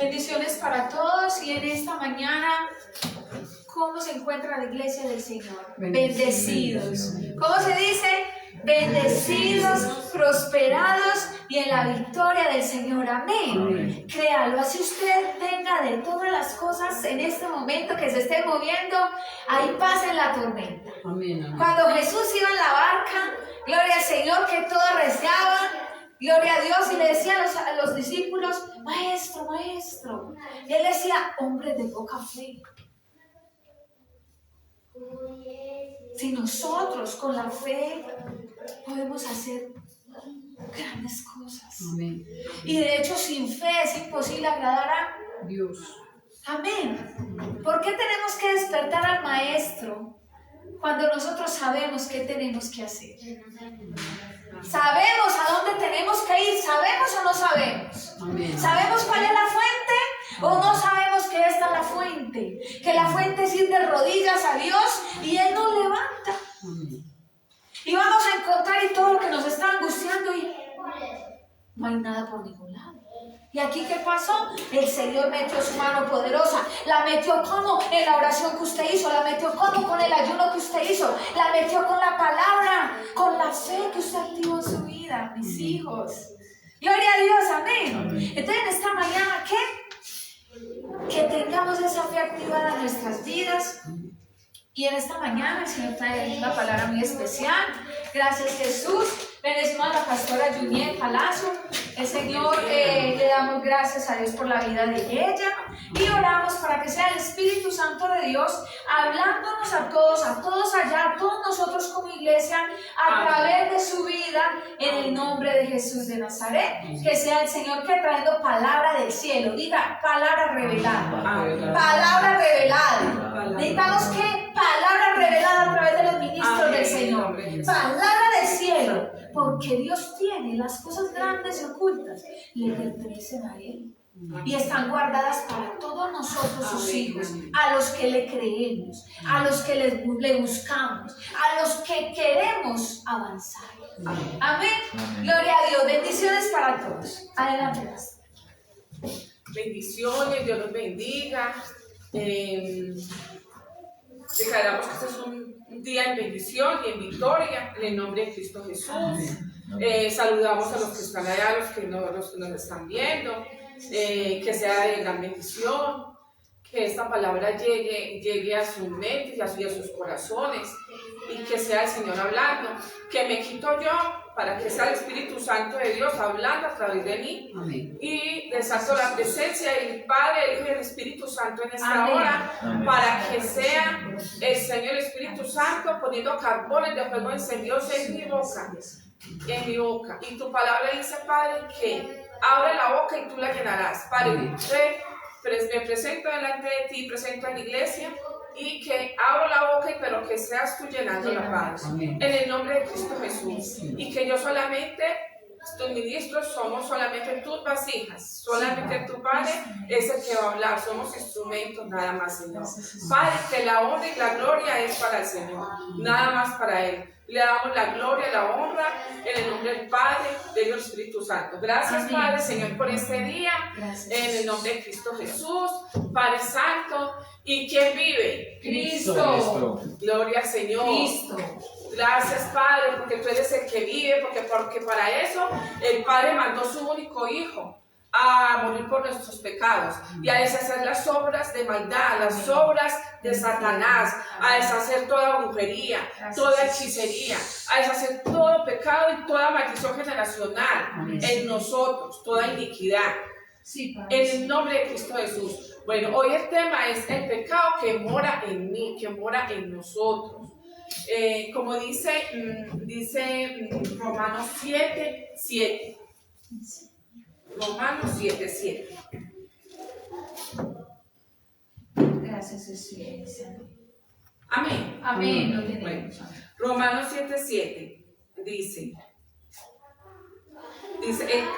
Bendiciones para todos y en esta mañana, ¿cómo se encuentra la iglesia del Señor? Bendecidos. ¿Cómo se dice? Bendecidos, prosperados y en la victoria del Señor. Amén. Créalo, así usted tenga de todas las cosas en este momento que se esté moviendo, hay paz en la tormenta. Amén. Cuando Jesús iba en la barca, gloria al Señor, que todos reciaban, gloria a Dios, y le decía a los discípulos, maestro, maestro. Y él decía, hombres de poca fe. Si nosotros con la fe podemos hacer grandes cosas. Amén. Y de hecho sin fe es imposible agradar a Dios. Amén. ¿Por qué tenemos que despertar al maestro cuando nosotros sabemos qué tenemos que hacer? ¿Sabemos a dónde tenemos que ir? ¿Sabemos o no sabemos? Amén. ¿Sabemos cuál es la fuente o no sabemos que esta es la fuente? Que la fuente es ir de rodillas a Dios y Él nos levanta. Amén. Y vamos a encontrar y todo lo que nos está angustiando y no hay nada por ningún lado. ¿Y aquí qué pasó? El Señor metió su mano poderosa. La metió como en la oración que usted hizo. La metió como con el ayuno que usted hizo. La metió con la palabra, con la fe que usted activó en su vida, mis hijos. Gloria a Dios, amén. Amén. Entonces en esta mañana, ¿qué? Que tengamos esa fe activada en nuestras vidas. Y en esta mañana el Señor trae una palabra muy especial. Gracias, Jesús. Bendecimos a la pastora Juliet Palacio. El Señor, le damos gracias a Dios por la vida de ella. Y oramos para que sea el Espíritu Santo de Dios hablándonos a todos allá, a todos nosotros como iglesia, a través de su vida, en el nombre de Jesús de Nazaret. Que sea el Señor que trayendo palabra del cielo. Diga, palabra revelada. Palabra revelada. Necesitamos que palabra revelada a través de los ministros del Señor. Palabra del cielo. Porque Dios tiene las cosas grandes y ocultas, le pertenecen a Él. Y están guardadas para todos nosotros, sus hijos, a los que le creemos, a los que le buscamos, a los que queremos avanzar. Amén. Gloria a Dios. Bendiciones para todos. Adelante, pastor. Bendiciones, Dios los bendiga. Declaramos que este es un día en bendición y en victoria en el nombre de Cristo Jesús. Saludamos a los que están allá, a los que nos están viendo. Que sea de gran bendición, que esta palabra llegue a sus mentes y a sus corazones, y que sea el Señor hablando, que me quito yo para que sea el Espíritu Santo de Dios hablando a través de mí. Amén. Y desato la presencia del Padre, el Hijo y el Espíritu Santo en esta Amén. hora. Amén. Para que sea el Señor Espíritu Santo poniendo carbones de fuego encendidos en mi boca. Y tu palabra dice, Padre, que abre la boca y tú la llenarás. Padre, me presento delante de ti, presento a la iglesia, y que abro la boca, pero que seas tú llenándola, Padre. Amén. En el nombre de Cristo Jesús. Y que yo solamente, tus ministros, somos solamente tus vasijas. Solamente tu Padre es el que va a hablar. Somos instrumentos, nada más, Señor. Padre, que la honra y la gloria es para el Señor. Nada más para Él. Le damos la gloria, la honra, en el nombre del Padre, del Hijo y del Espíritu Santo. Gracias, Amén. Padre, Señor, por este día. Gracias. En el nombre de Cristo Jesús, Padre Santo. ¿Y quién vive? Cristo. Gloria al Señor. Cristo. Gracias, Padre, porque tú eres el que vive, porque para eso el Padre mandó su único Hijo a morir por nuestros pecados y a deshacer las obras de maldad, las obras de Satanás, a deshacer toda brujería, toda hechicería, a deshacer todo pecado y toda maldición generacional en nosotros, toda iniquidad. Sí, Padre. En el nombre de Cristo Jesús. Bueno, hoy el tema es el pecado que mora en mí, que mora en nosotros. Como dice Romanos 7:7. Romanos 7:7. Gracias, Jesús. Amén. Amén. Lo Bueno, tenemos. Romanos 7:7 dice,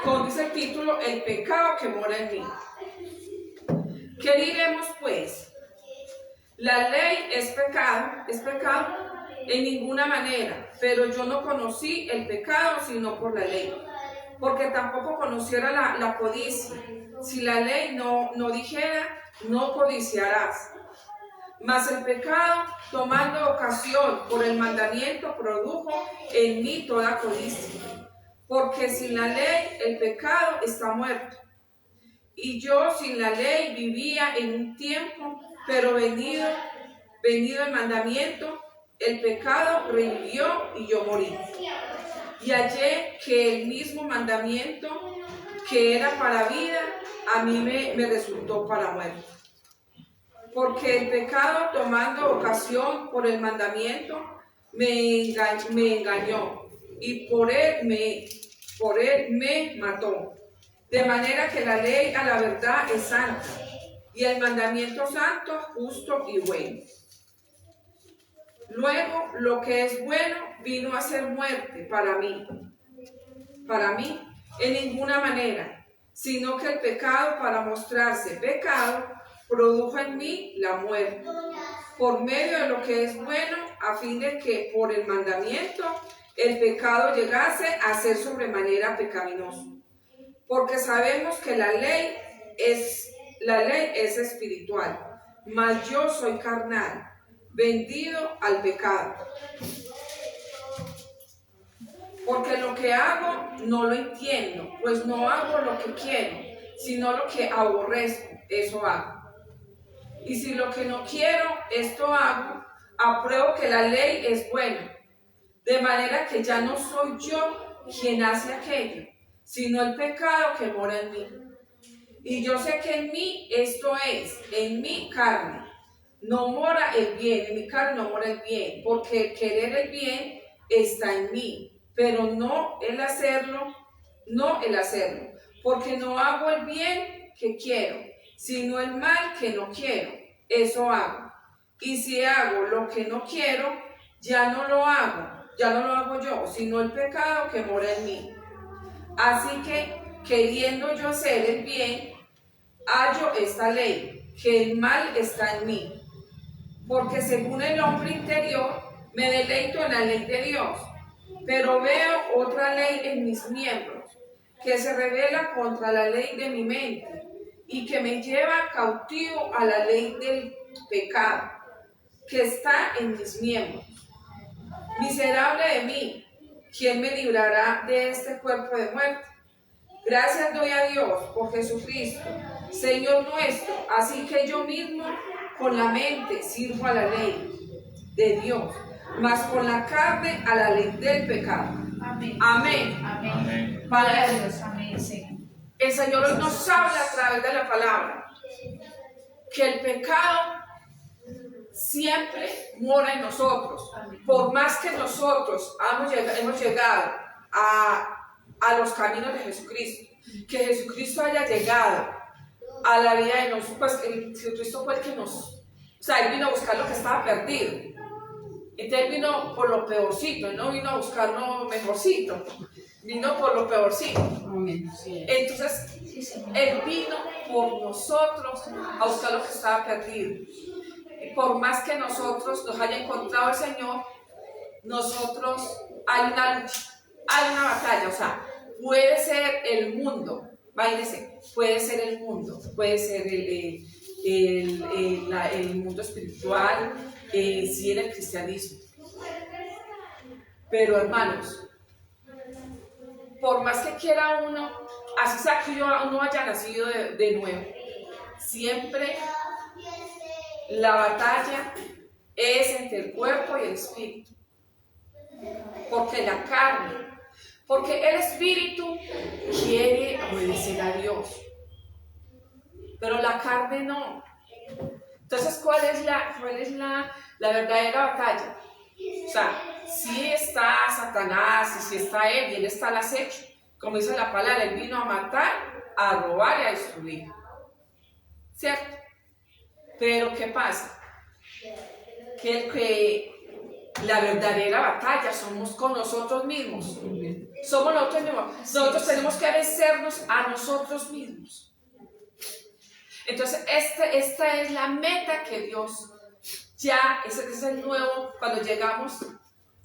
como dice el título, el pecado que mora en mí. ¿Qué diremos pues? La ley es pecado en ninguna manera, pero yo no conocí el pecado sino por la ley, porque tampoco conociera la codicia, si la ley no dijera, no codiciarás. Mas el pecado, tomando ocasión por el mandamiento, produjo en mí toda codicia. Porque sin la ley el pecado está muerto. Y yo sin la ley vivía en un tiempo, pero venido el mandamiento, el pecado revivió y yo morí. Y hallé que el mismo mandamiento que era para vida, a mí me resultó para muerte. Porque el pecado, tomando ocasión por el mandamiento, me engañó y por él me mató. De manera que la ley a la verdad es santa y el mandamiento santo, justo y bueno. Luego, lo que es bueno vino a ser muerte para mí, en ninguna manera, sino que el pecado, para mostrarse pecado, produjo en mí la muerte, por medio de lo que es bueno, a fin de que por el mandamiento el pecado llegase a ser sobremanera pecaminoso. Porque sabemos que la ley es espiritual, mas yo soy carnal, vendido al pecado. Porque lo que hago no lo entiendo, pues no hago lo que quiero, sino lo que aborrezco, eso hago. Y si lo que no quiero, esto hago, apruebo que la ley es buena, de manera que ya no soy yo quien hace aquello, sino el pecado que mora en mí. Y yo sé que en mí, esto es, en mi carne, no mora el bien, en mi carne no mora el bien, porque el querer el bien está en mí, pero no el hacerlo, porque no hago el bien que quiero, sino el mal que no quiero, eso hago. Y si hago lo que no quiero, ya no lo hago yo, sino el pecado que mora en mí. Así que, queriendo yo hacer el bien, hallo esta ley, que el mal está en mí. Porque según el hombre interior, me deleito en la ley de Dios, pero veo otra ley en mis miembros, que se revela contra la ley de mi mente, y que me lleva cautivo a la ley del pecado, que está en mis miembros. Miserable de mí, ¿quién me librará de este cuerpo de muerte? Gracias doy a Dios por Jesucristo, Señor nuestro, así que yo mismo con la mente sirvo a la ley de Dios, mas con la carne a la ley del pecado. Amén. Amén. Amén. Amén. Padre a Dios, amén, sí. El Señor hoy nos habla a través de la palabra que el pecado siempre mora en nosotros. Por más que nosotros hemos llegado a los caminos de Jesucristo, que Jesucristo haya llegado a la vida de nosotros, pues Jesucristo fue el que Él vino a buscar lo que estaba perdido. Entonces Él vino por lo peorcito, no vino a buscar lo mejorcito, vino por lo peorcito. Entonces Él vino por nosotros a buscar lo que estaba perdido. Y por más que nosotros nos haya encontrado el Señor, nosotros hay una lucha, hay una batalla, o sea, puede ser el mundo, váyase, puede ser el mundo, puede ser el mundo espiritual, sí, el cristianismo. Pero hermanos, por más que quiera uno, así sea que uno haya nacido de nuevo, siempre la batalla es entre el cuerpo y el espíritu. Porque el espíritu quiere obedecer a Dios, pero la carne no. Entonces, ¿cuál es la verdadera batalla? O sea, si está Satanás y si está él y él está al acecho, como dice la palabra, él vino a matar, a robar y a destruir, ¿cierto? Pero ¿qué pasa? Que la verdadera batalla somos con nosotros mismos. Somos nosotros mismos. Nosotros tenemos que vencernos a nosotros mismos. Entonces, esta es la meta que Dios ese es el nuevo, cuando llegamos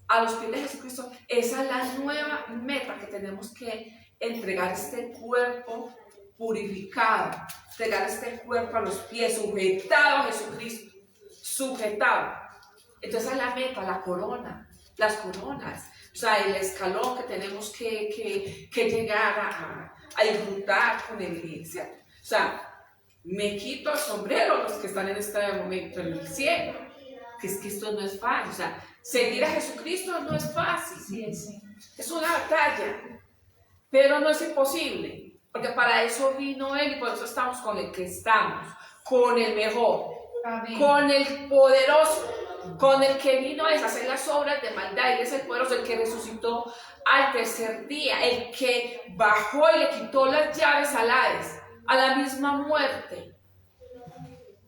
a los pies de Jesucristo, esa es la nueva meta que tenemos que entregar este cuerpo purificado, entregar este cuerpo a los pies, sujetado a Jesucristo, sujetado. Entonces a la meta, la corona, las coronas, o sea, el escalón que tenemos que llegar a disfrutar con la iglesia. O sea, me quito el sombrero los que están en este momento en el cielo, que es que esto no es fácil. O sea, seguir a Jesucristo no es fácil, Sí. es una batalla, pero no es imposible, porque para eso vino Él y por eso estamos con el que estamos, con el mejor, Amén. con el poderoso, con el que vino a deshacer las obras de maldad. Él es el poderoso, el que resucitó al tercer día, el que bajó y le quitó las llaves al Hades, a la misma muerte,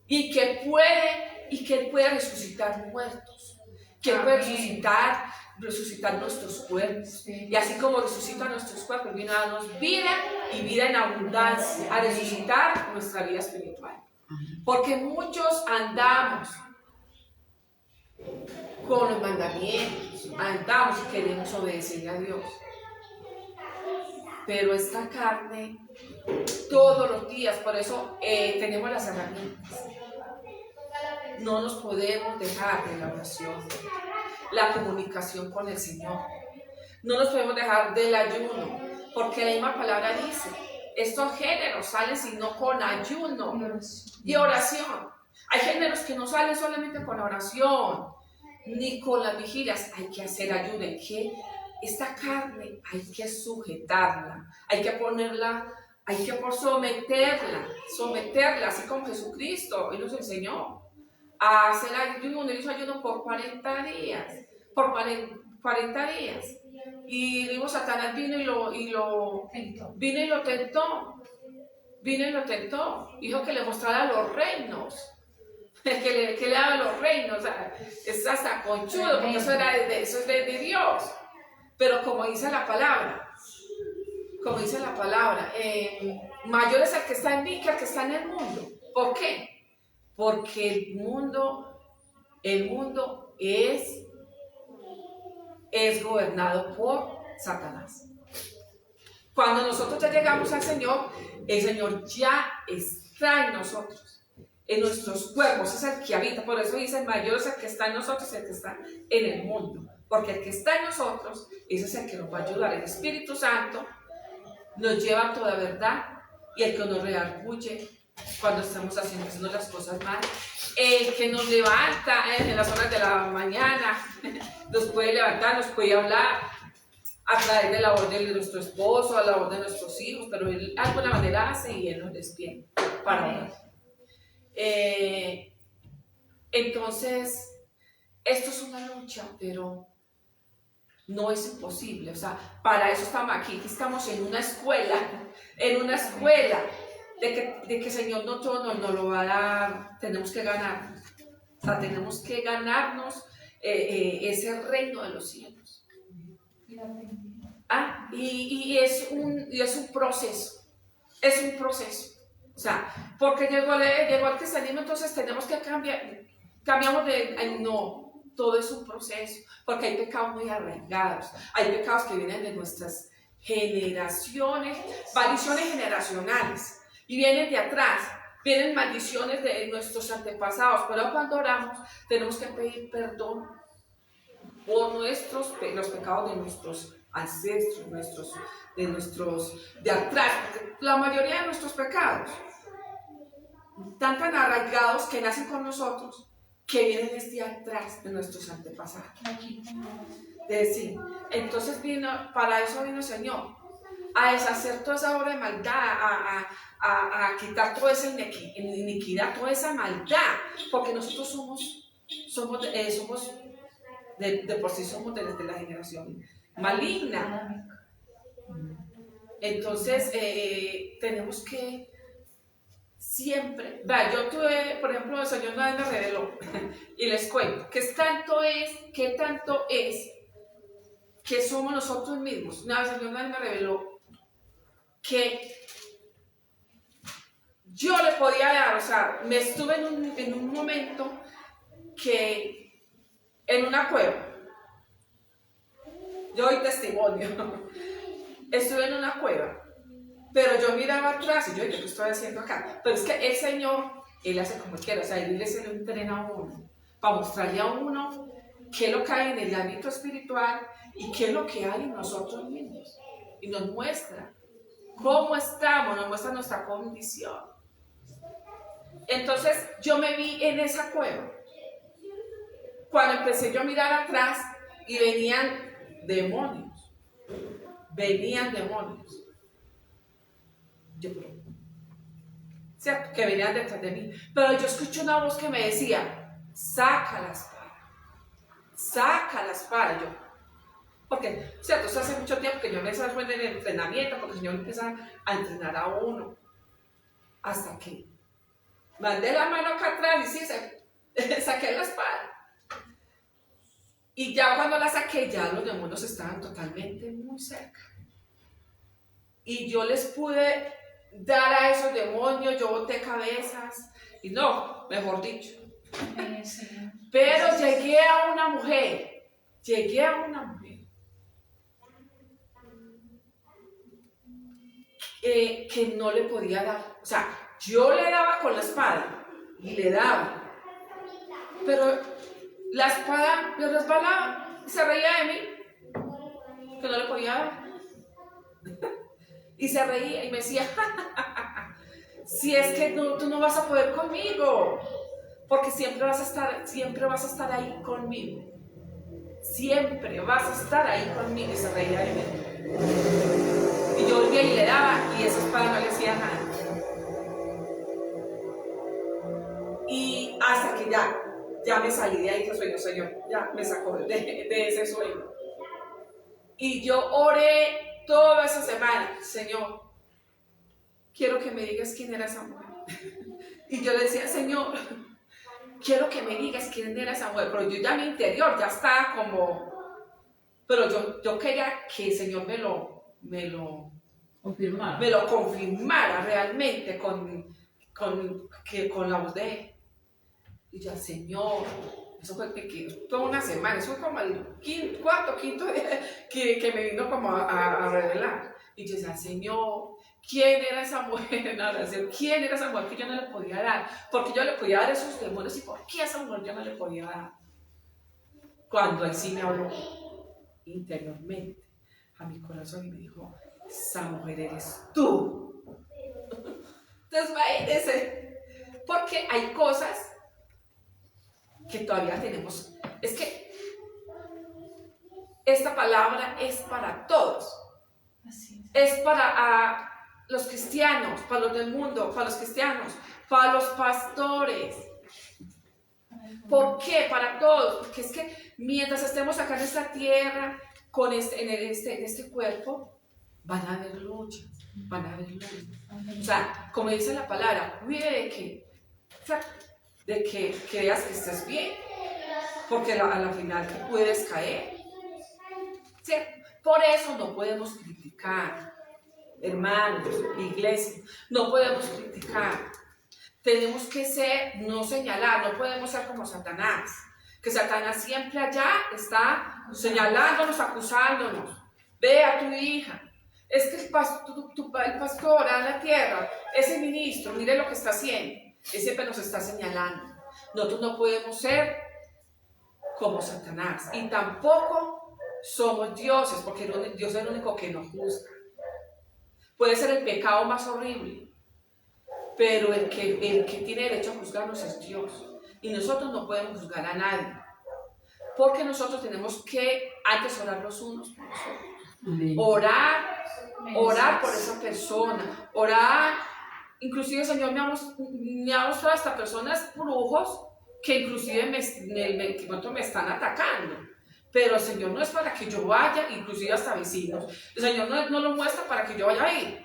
y que puede resucitar muertos, que puede resucitar nuestros cuerpos. Y así como resucita nuestros cuerpos, viene a darnos vida y vida en abundancia, a resucitar nuestra vida espiritual. Porque muchos andamos con los mandamientos, andamos y queremos obedecerle a Dios. Pero esta carne, todos los días, por eso tenemos las herramientas. No nos podemos dejar de la oración, la comunicación con el Señor. No nos podemos dejar del ayuno, porque la misma palabra dice, estos géneros salen sino con ayuno y oración. Hay géneros que no salen solamente con oración, ni con las vigilias. Hay que hacer ayuno, esta carne hay que sujetarla, hay que ponerla, hay que someterla, así como Jesucristo, Él nos enseñó a hacer ayuno. Él hizo ayuno por 40 días, por 40 días. Y digo, Satanás vino y lo tentó. Dijo que le mostrara los reinos, que le daba los reinos. O sea, es hasta conchudo, porque eso es de Dios. Pero como dice la palabra, mayor es el que está en mí que el que está en el mundo. ¿Por qué? Porque el mundo es gobernado por Satanás. Cuando nosotros ya llegamos al Señor, el Señor ya está en nosotros, en nuestros cuerpos, es el que habita. Por eso dice, mayor es el que está en nosotros y el que está en el mundo. Porque el que está en nosotros, ese es el que nos va a ayudar. El Espíritu Santo nos lleva a toda verdad, y el que nos redarguye cuando estamos haciendo las cosas mal, el que nos levanta en las horas de la mañana, nos puede levantar, nos puede hablar a través de la voz de nuestro esposo, a la voz de nuestros hijos, pero Él de alguna manera hace y Él nos despierta para orar. Entonces, esto es una lucha, pero no es imposible. O sea, para eso estamos aquí estamos en una escuela de que el Señor no todo nos lo va a dar. Tenemos que ganar. O sea, tenemos que ganarnos ese reino de los cielos. Y es un proceso. Es un proceso. O sea, porque llegó el cristianismo, entonces tenemos que cambiamos no. Todo es un proceso, porque hay pecados muy arraigados, hay pecados que vienen de nuestras generaciones, maldiciones generacionales, y vienen de atrás, vienen maldiciones de nuestros antepasados. Pero cuando oramos tenemos que pedir perdón por los pecados de nuestros ancestros, de atrás, porque la mayoría de nuestros pecados tan arraigados que nacen con nosotros, que vienen desde atrás de nuestros antepasados. Entonces para eso vino el Señor, a deshacer toda esa obra de maldad, a quitar toda esa iniquidad, toda esa maldad, porque nosotros somos de por sí somos de la generación maligna. Entonces tenemos que siempre, yo tuve, por ejemplo, el Señor una vez me reveló, y les cuento, qué tanto es que somos nosotros mismos. Una vez el Señor me reveló que yo le podía dar, o sea, me estuve en un momento que, en una cueva, yo doy testimonio, estuve en una cueva, Pero yo miraba atrás y yo, ¿qué estoy haciendo acá? Pero es que el Señor, Él hace como Él quiere, o sea, Él se lo entrena a uno, para mostrarle a uno qué es lo que hay en el ámbito espiritual y qué es lo que hay en nosotros mismos. Y nos muestra cómo estamos, nos muestra nuestra condición. Entonces yo me vi en esa cueva. Cuando empecé yo a mirar atrás y venían demonios. ¿Cierto? Que venían detrás de mí. Pero yo escuché una voz que me decía, saca la espada. Yo, porque, ¿cierto? Eso hace mucho tiempo que yo me empecé en el entrenamiento, porque el Señor empieza a entrenar a uno. Hasta que mandé la mano acá atrás y sí, saqué la espada. Y ya cuando la saqué, ya los demonios estaban totalmente muy cerca. Y yo les pude dar a esos demonios, yo boté cabezas, y no, mejor dicho. Pero llegué a una mujer que no le podía dar. O sea, yo le daba con la espada, y le daba. Pero la espada le resbalaba y se reía de mí, que no le podía dar. Y se reía y me decía, si es que tú no vas a poder conmigo, porque siempre vas a estar ahí conmigo. Siempre vas a estar ahí conmigo. Y se reía de mí. Y yo volvía y le daba, y esa espada no le hacía nada. Y hasta que ya me salí de ahí, que sueño, Señor, ya me sacó de ese sueño. Y yo oré toda esa semana, Señor, quiero que me digas quién era esa mujer. Y yo le decía, Señor, quiero que me digas quién era esa mujer. Pero yo ya mi interior ya estaba como, pero yo quería que el Señor me lo confirmara realmente con la voz de Él. Y yo, Señor, eso fue toda una semana, eso fue como el cuarto, quinto día que me vino como a revelar. Y yo decía, Señor, ¿quién era esa mujer en oración? ¿Quién era esa mujer que yo no le podía dar? Porque yo le podía dar esos demonios, ¿y por qué a esa mujer yo no le podía dar? Cuando Él sí me habló interiormente a mi corazón y me dijo, esa mujer eres tú. Entonces, imagínense, porque hay cosas que todavía tenemos. Es que esta palabra es para todos. Es para los cristianos, para los del mundo, para los cristianos, para los pastores. ¿Por qué? Para todos. Porque es que mientras estemos acá en esta tierra, en este cuerpo, van a haber luchas. O sea, como dice la palabra, cuide de que creas que estés bien, porque a la final te puedes caer. ¿Sí? Por eso no podemos criticar, hermanos, iglesia, no podemos criticar. Tenemos que no señalar, no podemos ser como Satanás, que Satanás siempre allá está señalándonos, acusándonos. Ve a tu hija, es que el pastor a la tierra, ese ministro, mire lo que está haciendo. Él siempre nos está señalando. Nosotros no podemos ser como Satanás y tampoco somos dioses, porque Dios es el único que nos juzga. Puede ser el pecado más horrible, pero el que tiene derecho a juzgarnos es Dios. Y nosotros no podemos juzgar a nadie, porque nosotros tenemos que antes orar los unos por los otros. Orar por esa persona, orar. Inclusive el Señor me ha mostrado hasta personas brujos que inclusive me están atacando. Pero el Señor no es para que yo vaya, inclusive hasta vecinos. El Señor no lo muestra para que yo vaya a ir.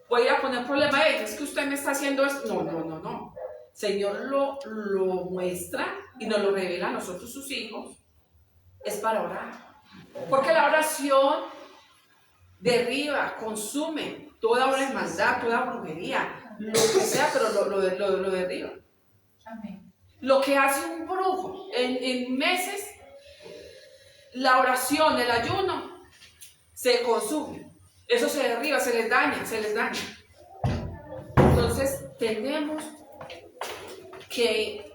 Voy a poner problema a ellos, es que usted me está haciendo esto. No. El Señor lo muestra y nos lo revela a nosotros, sus hijos. Es para orar. Porque la oración derriba, consume toda obra de maldad, toda brujería. Lo que sea, pero lo derriba. Amén. Lo que hace un brujo en meses, la oración, el ayuno, se consume. Eso se derriba, se les daña, se les daña. Entonces tenemos que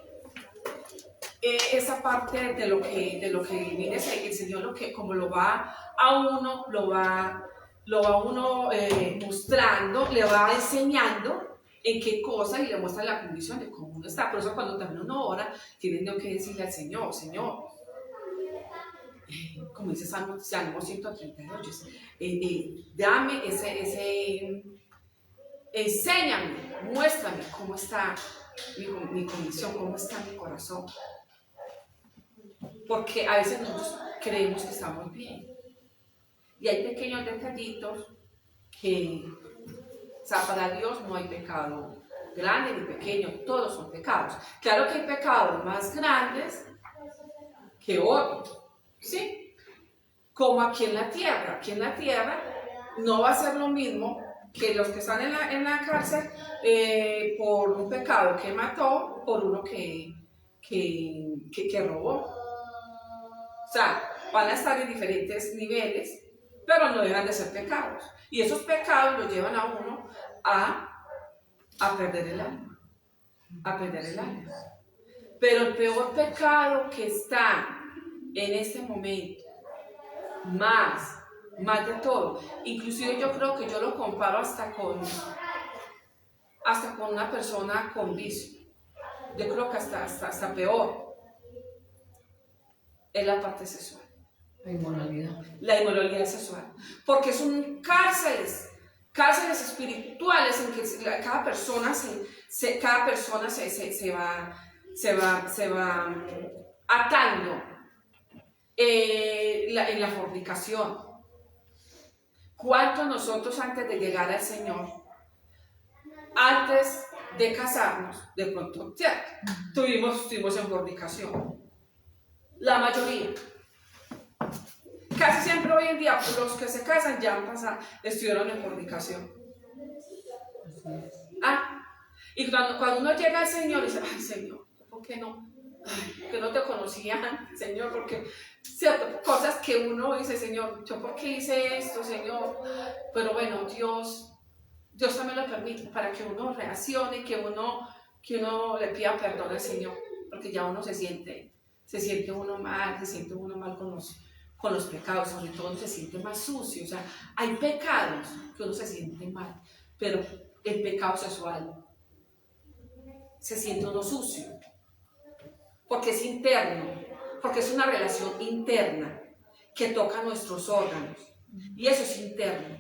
esa parte de lo que viene el Señor, lo que como lo va a uno, lo va uno mostrando, le va enseñando en qué cosas y le muestra la condición de cómo uno está. Por eso cuando también uno ora, tiene que decirle al Señor, Señor, como dice Salmo 138, dame enséñame, muéstrame cómo está mi condición, cómo está mi corazón. Porque a veces nosotros creemos que estamos bien. Y hay pequeños detallitos que, o sea, para Dios no hay pecado grande ni pequeño, todos son pecados. Claro que hay pecados más grandes que otros, ¿sí? Como aquí en la tierra. Aquí en la tierra no va a ser lo mismo que los que están en la cárcel por un pecado que mató, por uno que robó. O sea, van a estar en diferentes niveles, pero no dejan de ser pecados. Y esos pecados los llevan a uno a perder el alma. A perder el alma. Pero el peor pecado que está en este momento, más de todo, inclusive yo creo que yo lo comparo hasta con una persona con vicio. Yo creo que hasta peor. Es la parte sexual. La inmoralidad sexual. Porque son cárceles espirituales en que cada persona se va atando en la fornicación. ¿Cuántos nosotros antes de llegar al Señor, antes de casarnos, de pronto, ¿cierto? Estuvimos en fornicación? La mayoría. Casi siempre hoy en día los que se casan ya estuvieron en fornicación. Y cuando uno llega al Señor y dice, ay Señor, ¿por qué no? Ay, que no te conocía antes, Señor, porque ciertas cosas que uno dice, Señor, ¿yo por qué hice esto, Señor? Pero bueno, Dios también lo permite para que uno reaccione, que uno le pida perdón al Señor, porque ya uno se siente uno mal, con los pecados, sobre todo uno se siente más sucio. O sea, hay pecados que uno se siente mal, pero el pecado sexual se siente uno sucio, porque es interno, porque es una relación interna que toca nuestros órganos, y eso es interno.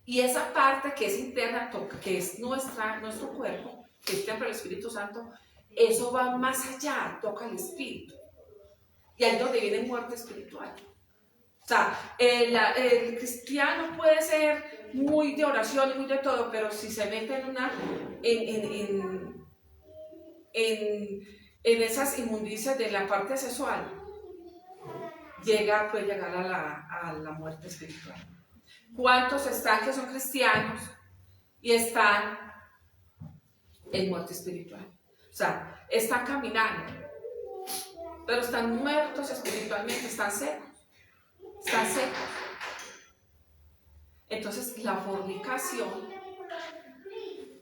Y esa parte que es interna, que es nuestro cuerpo, que es templo del Espíritu Santo, eso va más allá, toca el espíritu. Y ahí es donde viene muerte espiritual. O sea, el cristiano puede ser muy de oración y muy de todo, pero si se mete en esas inmundicias de la parte sexual, puede llegar a la muerte espiritual. ¿Cuántos están que son cristianos y están en muerte espiritual? O sea, están caminando, pero están muertos espiritualmente, están secos. Entonces, la fornicación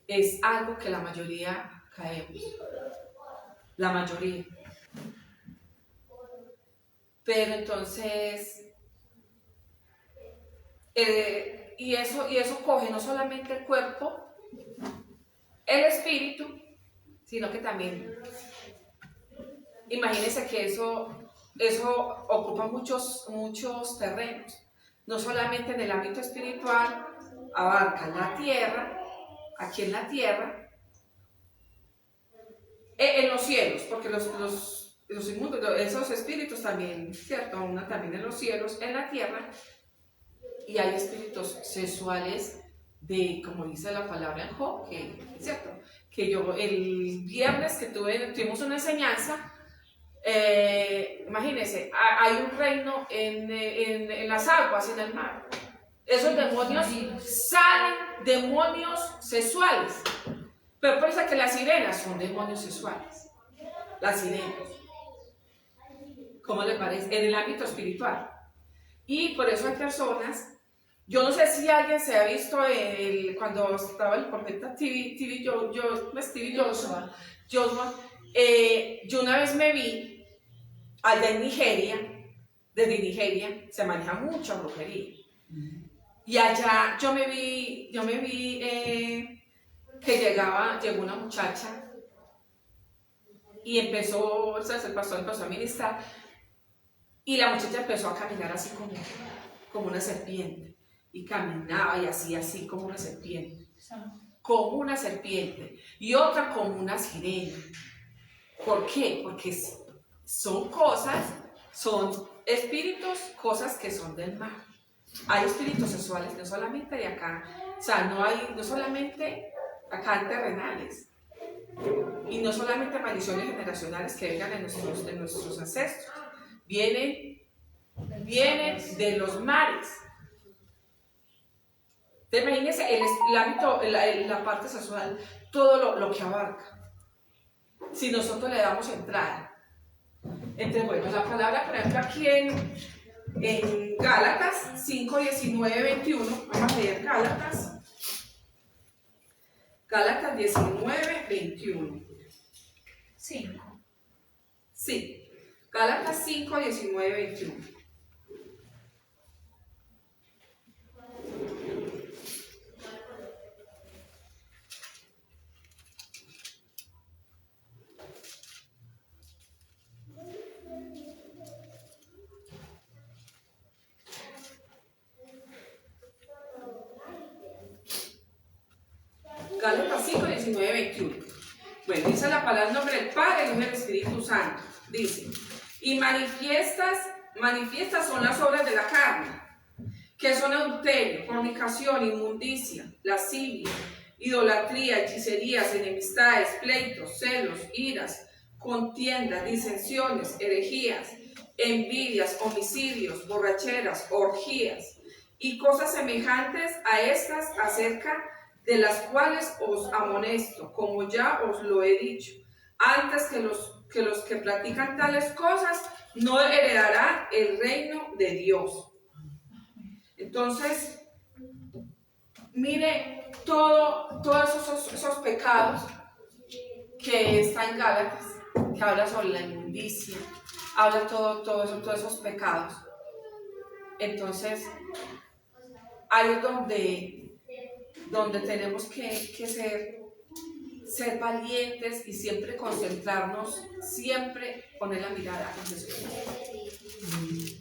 es algo que la mayoría caemos. La mayoría. Pero entonces, y eso coge no solamente el cuerpo, el espíritu, sino que también, imagínense que eso ocupa muchos terrenos. No solamente en el ámbito espiritual, abarca la tierra, aquí en la tierra, en los cielos, porque los inmundos, esos espíritus también, ¿cierto? Aún también en los cielos, en la tierra, y hay espíritus sexuales como dice la palabra en Job, ¿cierto? Que yo el viernes que tuvimos una enseñanza, imagínense, hay un reino en las aguas, en el mar. Esos demonios salen demonios sexuales. Pero por eso que las sirenas son demonios sexuales. Las sirenas. ¿Cómo les parece? En el ámbito espiritual. Y por eso hay personas Yo no sé si alguien se ha visto cuando estaba el profeta Stevie Joshua. Yo una vez me vi allá en Nigeria, desde Nigeria se maneja mucha brujería. Y allá yo me vi que llegó una muchacha y el pastor empezó a ministrar y la muchacha empezó a caminar así como una serpiente y caminaba y hacía así como una serpiente, y otra como una sirena. ¿Por qué? Porque son espíritus, cosas que son del mar. Hay espíritus sexuales, no solamente de acá, o sea, no solamente acá terrenales, y no solamente maldiciones generacionales que vengan de nuestros ancestros, vienen de los mares. Entonces, imagínense el hábito, la parte sexual, todo lo que abarca, si nosotros le damos entrada. Entonces, bueno, la palabra, por ejemplo, aquí en Gálatas 5, 19, 21, vamos a leer Gálatas 19, 21. 5. Sí, Gálatas 5, 19, 21. Gálatas 5, 19, 21. Bueno, dice la palabra en nombre del Padre, en nombre del Espíritu Santo. Dice, y manifiestas son las obras de la carne, que son adulterio, fornicación, inmundicia, lascivia, idolatría, hechicerías, enemistades, pleitos, celos, iras, contiendas, disensiones, herejías, envidias, homicidios, borracheras, orgías, y cosas semejantes a estas, acerca de las cuales os amonesto, como ya os lo he dicho, antes que los que practican tales cosas no heredarán el reino de Dios. Entonces, mire todos esos pecados que está en Gálatas, que habla sobre la inmundicia, habla todos esos pecados. Entonces, ahí es donde tenemos que ser valientes y siempre concentrarnos, siempre poner la mirada en Jesús,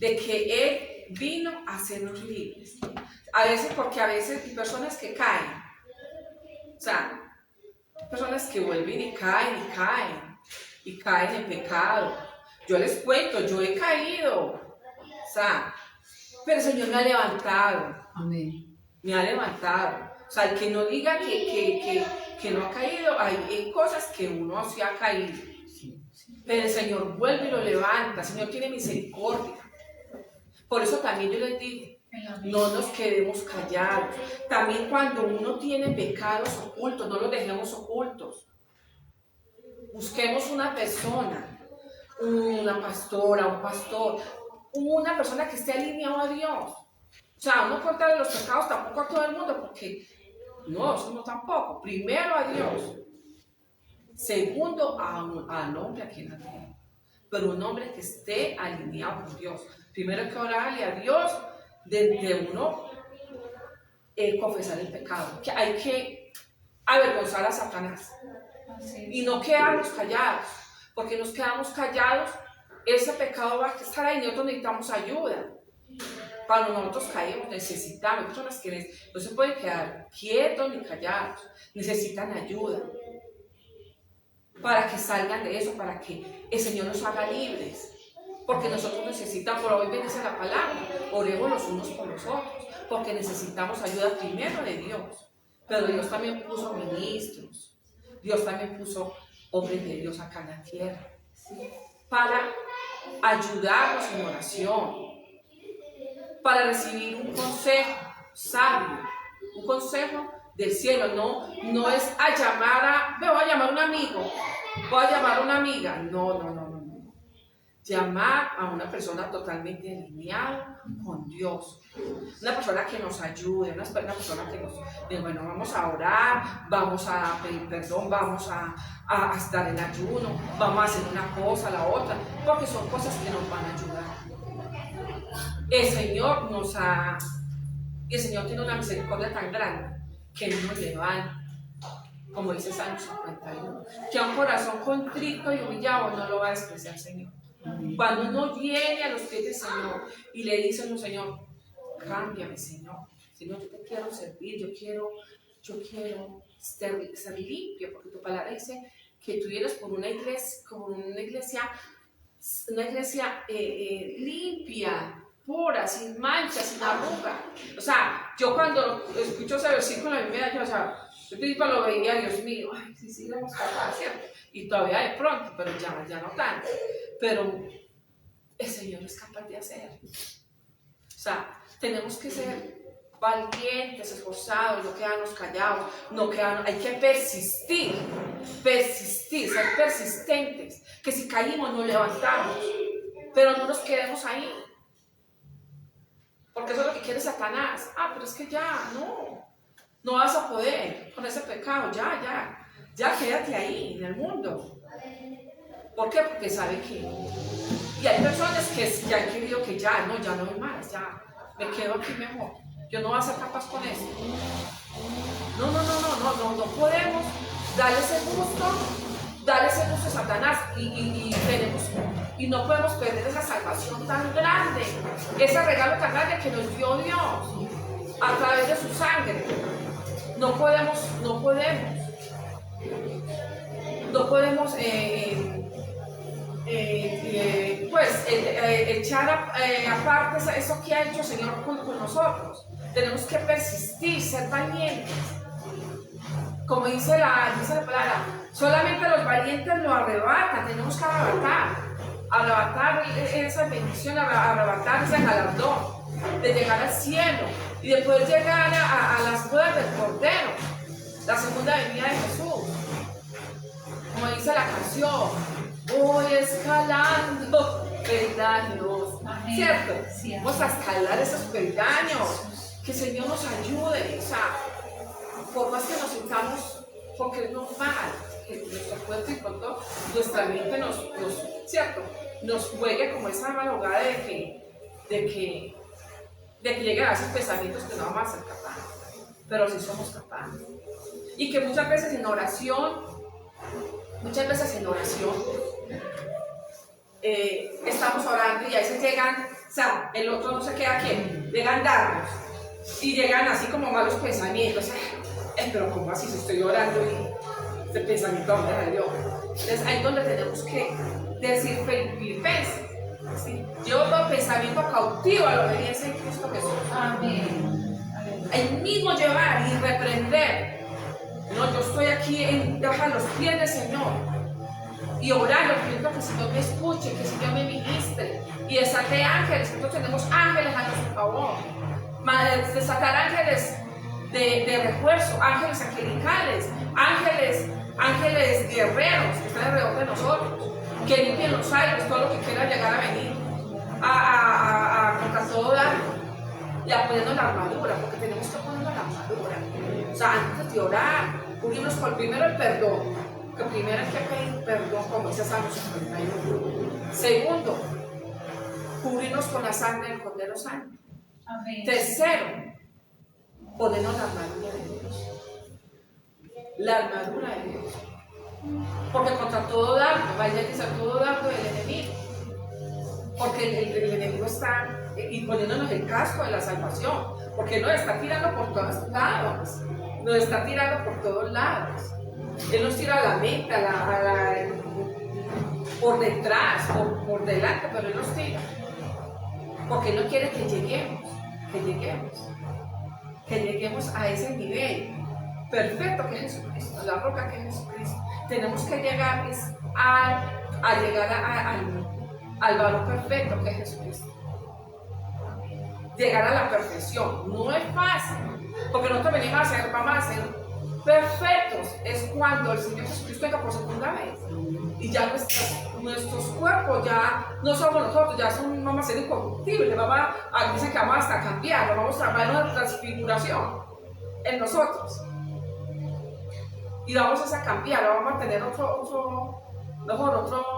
de que Él vino a hacernos libres. Porque a veces hay personas que caen, o sea, personas que vuelven y caen en pecado. Yo les cuento, yo he caído, o sea, pero el Señor me ha levantado. Amén. Me ha levantado. O sea, el que no diga que no ha caído, hay cosas que uno sí ha caído. Pero el Señor vuelve y lo levanta. El Señor tiene misericordia. Por eso también yo les digo, no nos quedemos callados. También cuando uno tiene pecados ocultos, no los dejemos ocultos. Busquemos una persona, una pastora, un pastor, una persona que esté alineado a Dios. O sea, no contarle los pecados tampoco a todo el mundo, porque no, eso no tampoco. Primero a Dios. Segundo al hombre aquí en la tierra. Pero un hombre que esté alineado con Dios. Primero hay que orarle a Dios desde uno confesar el pecado. Que hay que avergonzar a Satanás. Y no quedarnos callados. Porque nos quedamos callados, ese pecado va a estar ahí y nosotros necesitamos ayuda. Cuando nosotros caemos, necesitamos, personas que no se pueden quedar quietos ni callados, necesitan ayuda para que salgan de eso, para que el Señor nos haga libres, porque nosotros necesitamos, por hoy bendice la palabra, oremos los unos por los otros, porque necesitamos ayuda primero de Dios, pero Dios también puso ministros, Dios también puso hombres de Dios acá en la tierra, para ayudarnos en oración, para recibir un consejo sabio, un consejo del cielo. No es me voy a llamar a un amigo, voy a llamar a una amiga. No. llamar a una persona totalmente alineada con Dios, una persona que nos ayude, una persona que nos diga, bueno, vamos a orar, vamos a pedir perdón, vamos a estar en ayuno, vamos a hacer una cosa, la otra, porque son cosas que nos van a ayudar. El Señor tiene una misericordia tan grande que Él nos levanta, como dice Salmo 51, que a un corazón contrito y humillado no lo va a despreciar el Señor. Cuando uno viene a los pies del Señor y le dice al Señor, cámbiame, Señor, yo te quiero servir, yo quiero ser limpio, porque tu palabra dice que tú vienes por una iglesia limpia, pura, sin mancha, sin arruga. O sea, yo cuando escucho ese versículo a mí me da, yo lo veía, Dios mío, ay, sí, vamos a hacer, y todavía de pronto, pero ya no tanto. Pero el Señor es capaz de hacer. O sea, tenemos que ser valientes, esforzados, no quedarnos callados, hay que persistir, ser persistentes, que si caímos nos levantamos, pero no nos quedemos ahí, porque eso es lo que quiere Satanás. Pero es que no vas a poder con ese pecado, ya quédate ahí en el mundo. ¿Por qué? Porque sabe que, y hay personas que han querido que ya no hay más, ya me quedo aquí mejor, yo no voy a ser capaz con eso. No podemos darle ese gusto a Satanás y no podemos perder esa salvación tan grande, ese regalo tan grande que nos dio Dios a través de su sangre. No podemos echar aparte eso que ha hecho el Señor con nosotros. Tenemos que persistir, ser valientes. Como dice la palabra, solamente los valientes lo arrebatan. Tenemos que arrebatar esa bendición, arrebatar ese galardón de llegar al cielo y de poder llegar a las bodas del Cordero, la segunda venida de Jesús. Como dice la canción, voy escalando peldaños, ¿cierto? Vamos a escalar esos peldaños, que el Señor nos ayude. O sea, por más que nos sintamos, porque es normal que nuestro cuerpo y pronto nuestra mente nos juegue como esa malogada de que lleguen a esos pensamientos que no vamos a ser capaces, pero sí somos capaces. Y que muchas veces en oración estamos orando y a veces llegan, o sea, el otro no se queda quieto, llegan dardos y llegan así como malos pensamientos. Pero ¿cómo así? Si estoy orando y este pensamiento dónde salió. Entonces ahí es donde tenemos que decir Filipenses, ¿sí? Llevo todo pensamiento cautivo a la obediencia en Cristo Jesús. Amén. El mismo llevar y reprender. No, yo estoy aquí a los pies del Señor y orando, pidiendo que el Señor me escuche, que el Señor me ministre y desate ángeles. Nosotros tenemos ángeles a nuestro favor, desatar ángeles de refuerzo, ángeles angelicales, ángeles guerreros que están alrededor de nosotros, que limpien los aires, todo lo que quiera llegar a venir contra todo daño, y a ponernos la armadura, porque tenemos que ponernos la armadura. O sea, antes de orar, cubrirnos con primero el perdón, que primero hay que pedir perdón, como dice Salmo 51. Segundo, cubrirnos con la sangre del Cordero Santo. Amén. Tercero, ponernos la armadura de Dios. La armadura de Dios. Porque contra todo dardo, vaya a decir todo dardo del enemigo. Porque el enemigo está y poniéndonos el casco de la salvación. Porque nos está tirando por todos lados. Nos está tirando por todos lados. Él nos tira a la mente, por detrás, por delante, pero Él nos tira. Porque Él no quiere que lleguemos a ese nivel perfecto que es Jesucristo, la roca que es Jesucristo. Tenemos que llegar al varón perfecto que es Jesucristo. Llegar a la perfección no es fácil, porque nosotros vamos a hacer perfectos es cuando el Señor Jesucristo venga por segunda vez. Y ya nuestros cuerpos ya no somos nosotros, ya vamos a ser incorruptibles, dice que vamos hasta cambiar, vamos a ver una transfiguración en nosotros. Y vamos a cambiar, vamos a tener otro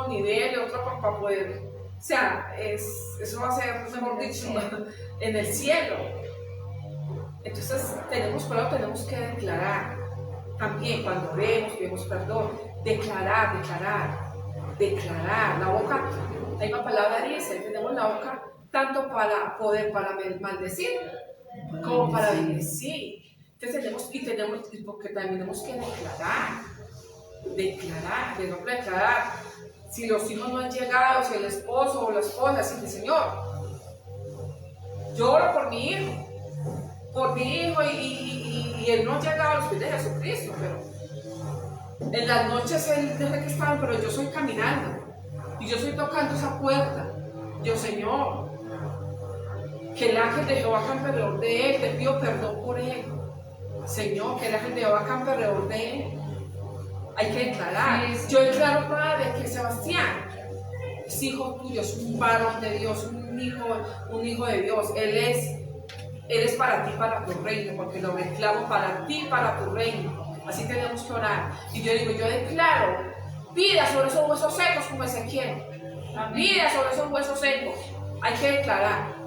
nivel, para poder, o sea, eso va a ser, mejor dicho, en el cielo. Entonces tenemos que declarar, también cuando pedimos perdón, declarar, la boca, la misma palabra dice, tenemos la boca tanto para maldecir, como para bendecir. Entonces porque también tenemos que declarar, si los hijos no han llegado, si el esposo o la esposa, dice, Señor, yo oro por mi hijo y él no ha llegado a los pies de Jesucristo, pero en las noches él dice que estaba, pero yo estoy caminando y yo estoy tocando esa puerta. Yo, Señor, que el ángel de Jehová campe alrededor de él, te pido perdón por él. Señor, que el ángel de Jehová campe alrededor de él. Hay que declarar. Yo declaro, Padre, que Sebastián es hijo tuyo, es un varón de Dios, un hijo de Dios. Él es para ti, para tu reino, porque lo reclamo para ti, para tu reino. Así tenemos que orar. Y yo digo, yo declaro vida sobre esos huesos secos como Ezequiel. Vida sobre esos huesos secos. Hay que declarar.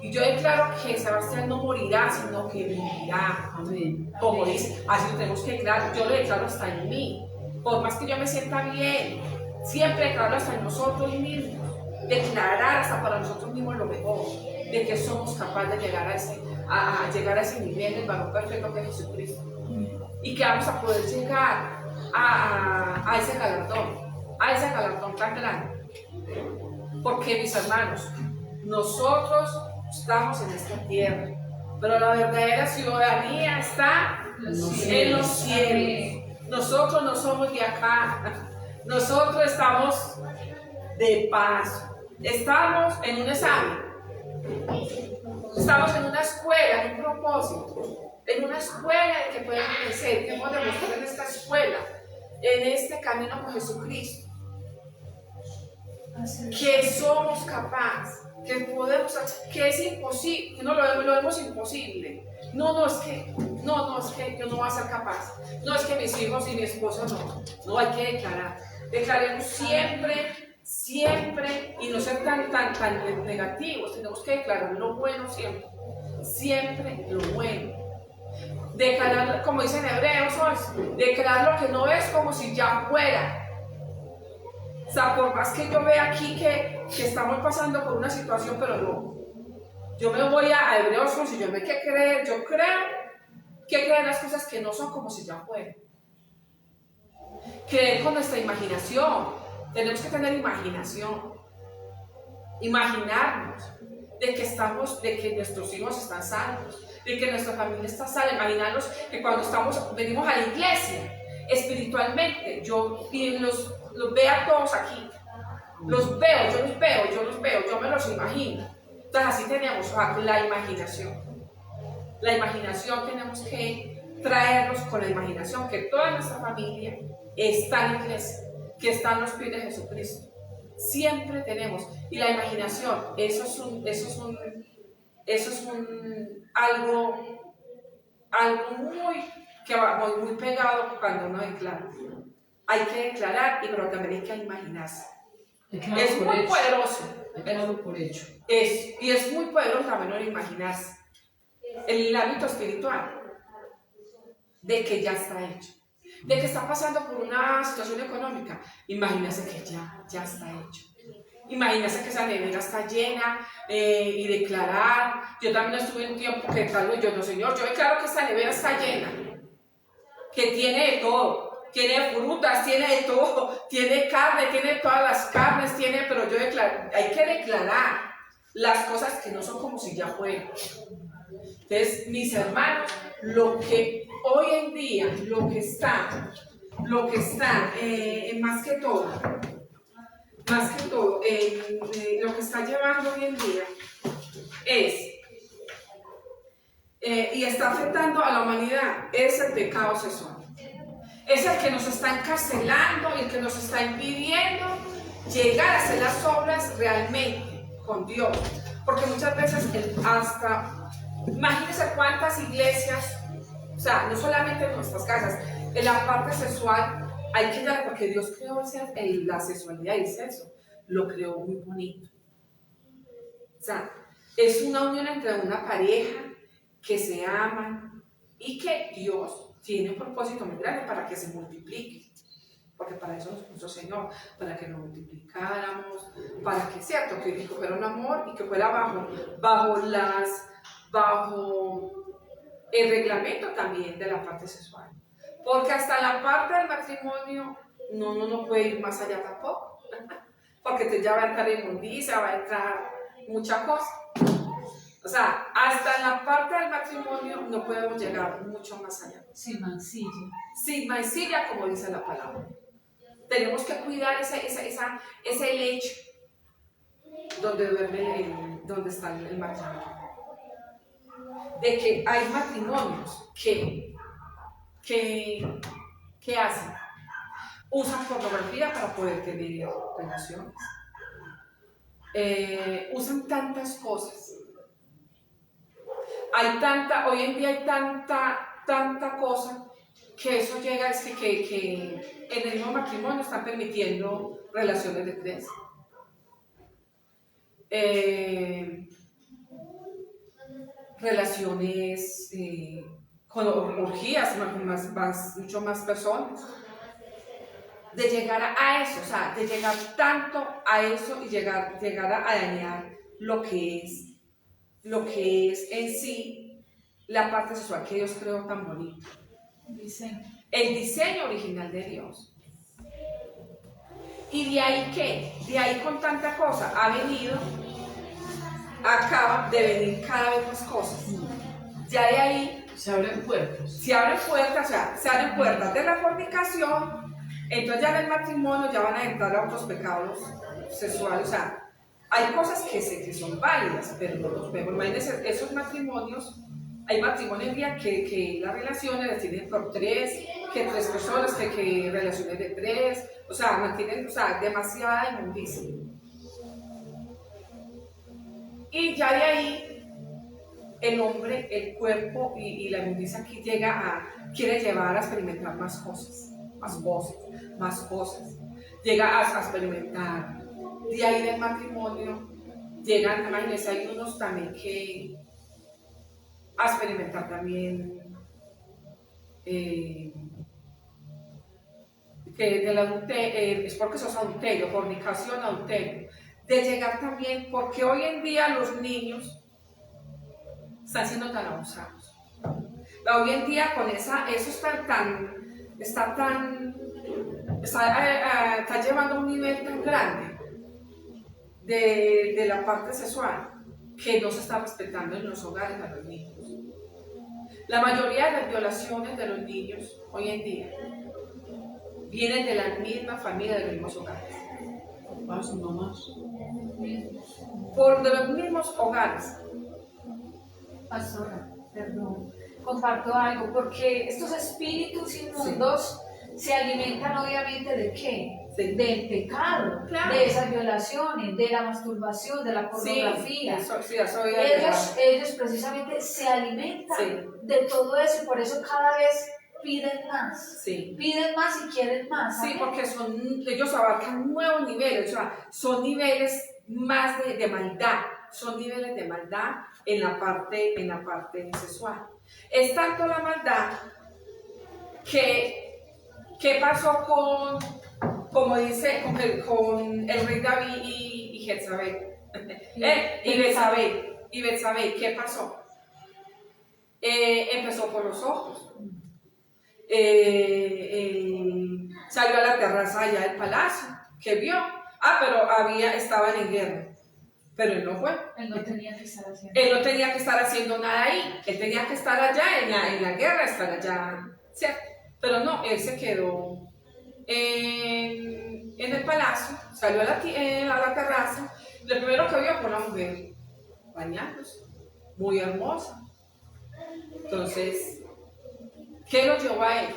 Y yo declaro que Sebastián no morirá, sino que vivirá. Amén. Como dice, así lo tenemos que declarar. Yo lo declaro hasta en mí. Por más que yo me sienta bien, siempre declaro hasta en nosotros mismos. Declarar hasta para nosotros mismos lo mejor. De que somos capaces de llegar a ese nivel del varón perfecto que es Jesucristo. Y que vamos a poder llegar a ese galardón tan grande. Porque, mis hermanos, nosotros estamos en esta tierra, pero la verdadera ciudadanía está en los cielos. Nosotros no somos de acá, nosotros estamos de paso, estamos en un examen, estamos en una escuela, en un propósito, en una escuela de que podemos vencer, que hemos de mostrar en esta escuela, en este camino con Jesucristo, que somos capaces, que podemos, que es imposible, no lo vemos imposible. No, es que yo no voy a ser capaz. No es que mis hijos y mi esposo no hay que declarar. Declaremos siempre y no ser tan negativos. Tenemos que declarar lo bueno siempre lo bueno. Declarar, como dicen Hebreos, declarar lo que no es como si ya fuera. O sea, por más que yo vea aquí que estamos pasando por una situación, pero no. Yo me voy a Hebreos y yo creo que creer las cosas que no son como si ya fueran. Creer con nuestra imaginación. Tenemos que tener imaginación. Imaginarnos de que nuestros hijos están sanos, de que nuestra familia está sana. Imaginarnos que cuando venimos a la iglesia, espiritualmente, yo los veo a todos aquí. Yo me los imagino. Entonces así tenemos la imaginación. La imaginación tenemos que traernos con la imaginación que toda nuestra familia está en la iglesia, que está en los pies de Jesucristo. Siempre tenemos. Y la imaginación, eso es algo que va muy pegado cuando uno declara. Hay que declarar, pero también hay que imaginarse. Es muy poderoso. Y es muy poderoso también el imaginarse. El ámbito espiritual. De que ya está hecho. De que está pasando por una situación económica. Imagínese que ya está hecho. Imagínese que esa nevera está llena y declarar. Yo también estuve un tiempo que tal vez yo no, Señor, yo declaro que esta nevera está llena. Que tiene de todo. Tiene frutas, tiene de todo, tiene carne, tiene todas las carnes, pero yo declaro, hay que declarar las cosas que no son como si ya fueran. Entonces, mis hermanos, lo que hoy en día, lo que está más que todo, lo que está llevando hoy en día es y está afectando a la humanidad es el pecado sexual. Es el que nos está encarcelando y el que nos está impidiendo llegar a hacer las obras realmente con Dios. Porque muchas veces hasta, imagínense cuántas iglesias, o sea, no solamente en nuestras casas, en la parte sexual hay que llegar, porque Dios creó la sexualidad y el sexo, lo creó muy bonito. O sea, es una unión entre una pareja que se aman y que Dios tiene un propósito muy grande para que se multiplique. Porque para eso nos puso el Señor, para que nos multiplicáramos, para que, cierto, que fuera un amor y que fuera bajo el reglamento también de la parte sexual. Porque hasta la parte del matrimonio uno no puede ir más allá tampoco. Porque ya va a entrar inmundicia, va a entrar mucha cosa. O sea, hasta en la parte del matrimonio no podemos llegar mucho más allá. Sin mancilla. Sin mancilla, como dice la palabra. Tenemos que cuidar ese lecho donde está el matrimonio. De que hay matrimonios que hacen, usan pornografía para poder tener relaciones. Usan tantas cosas. Hoy en día hay tanta cosa que eso llega, es que en el mismo matrimonio están permitiendo relaciones de tres. Relaciones con orgías, mucho más personas. De llegar a eso, o sea, de llegar tanto a eso y llegar a dañar lo que es en sí la parte sexual que Dios creó tan bonito. El diseño original de Dios. Y de ahí de ahí con tanta cosa acaba de venir cada vez más cosas. Ya de ahí se abren puertas. O sea, se abren puertas de la fornicación. Entonces ya en el matrimonio ya van a entrar a otros pecados sexuales. O sea, hay cosas que son válidas, pero no los vemos. Imagínense esos matrimonios. Hay matrimonios que las relaciones las tienen por tres personas, que relaciones de tres, o sea, mantienen, demasiada inmundicia. Y ya de ahí, el hombre, el cuerpo y la inmundicia aquí quiere llevar a experimentar más cosas. Llega a experimentar. De ahí del matrimonio, llegan, imagínense, hay unos también que a experimentar también que del adulterio, es porque sos adulterio, fornicación, adulterio, de llegar también, porque hoy en día los niños están siendo tan abusados. Hoy en día con eso está llevando a un nivel tan grande de la parte sexual que no se está respetando en los hogares a los niños. La mayoría de las violaciones de los niños hoy en día vienen de la misma familia, de los mismos hogares. Papás, mamás. De los mismos hogares. Pastora, perdón, comparto algo, porque estos espíritus inmundos se alimentan obviamente ¿de qué? Sí. Del pecado, Claro. de esas violaciones, de la masturbación, de la pornografía. Ellos precisamente se alimentan de todo eso y por eso cada vez piden más. Sí. Piden más y quieren más. Sí, porque ellos abarcan nuevos niveles, o sea, son niveles más de maldad, son niveles de maldad en la parte sexual. Es tanto la maldad que pasó como dice, con el rey David y Jezabel. Y Betsabé, ¿qué pasó? Empezó por los ojos. Salió a la terraza allá del palacio, que vio, pero estaban en guerra, pero él no fue. Él no tenía que estar haciendo. Él no tenía que estar haciendo nada ahí, él tenía que estar allá en la guerra, estar allá, ¿cierto? Pero no, él se quedó en el palacio, salió a la terraza, lo primero que vio fue una mujer bañándose, muy hermosa. Entonces, ¿qué lo llevó a él?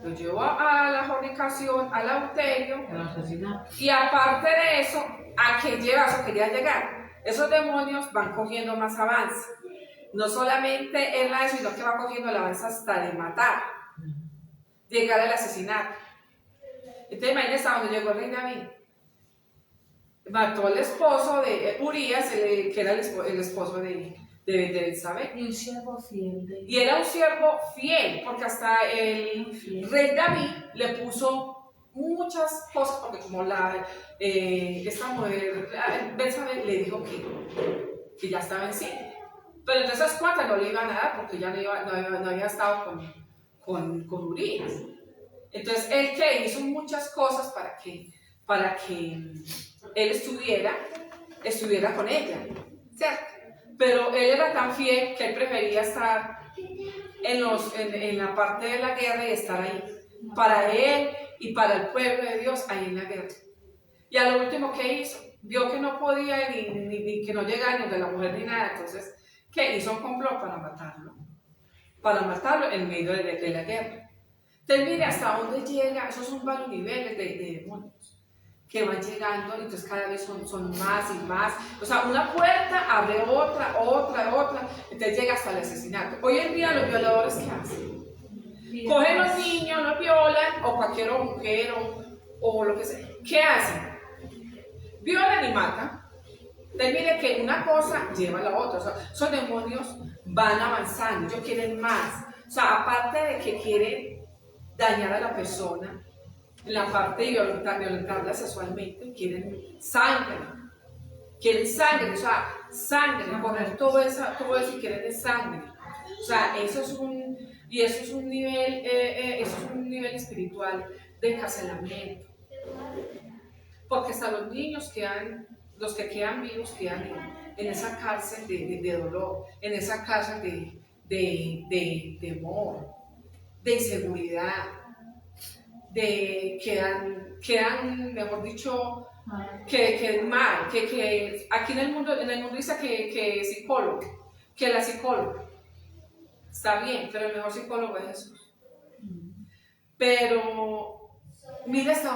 Lo llevó a la fornicación, al adulterio, El asesinato. y aparte de eso, ¿a qué lleva? Eso quería llegar. Esos demonios van cogiendo más avance. No solamente él, sino que va cogiendo el avance hasta de matar, llegar al asesinato. Entonces, imagínense a donde llegó el rey David. Mató al esposo de Urías, que era el esposo de Betsabé. Y un siervo fiel de Y era un siervo fiel, porque hasta el rey David le puso muchas cosas, porque como esta mujer, Betsabé, le dijo que ya estaba encinta. Pero entonces esas cuantas no le iban a dar, porque ya no había estado con Urías. Entonces él que hizo muchas cosas para que él estuviera con ella, ¿cierto? Pero él era tan fiel que él prefería estar en la parte de la guerra y estar ahí, para él y para el pueblo de Dios, ahí en la guerra. Y a lo último que hizo, vio que no podía ni que no llegara ni de la mujer ni nada, entonces, ¿qué hizo? Un complot para matarlo en medio de la guerra. Entonces, mire hasta dónde llega, esos son varios niveles de demonios que van llegando, entonces cada vez son más y más. O sea, una puerta abre otra, entonces llega hasta el asesinato. Hoy en día los violadores, ¿qué hacen? Cogen los niños, los violan, o cualquier mujer, o lo que sea. ¿Qué hacen? Violan y matan. Entonces mire que una cosa lleva a la otra. O sea, esos demonios van avanzando, ellos quieren más. O sea, aparte de que quieren dañar a la persona, en la parte de violentarla sexualmente, quieren sangre, o sea, sangre, poner todo eso y quieren sangre. O sea, eso es un nivel espiritual de encarcelamiento. Porque hasta los niños los que quedan vivos quedan en esa cárcel de dolor, en esa cárcel de temor, de inseguridad. Quedan, mejor dicho, que mal, que aquí en el mundo dice que psicólogo, que la psicóloga, está bien, pero el mejor psicólogo es Jesús. Pero mira hasta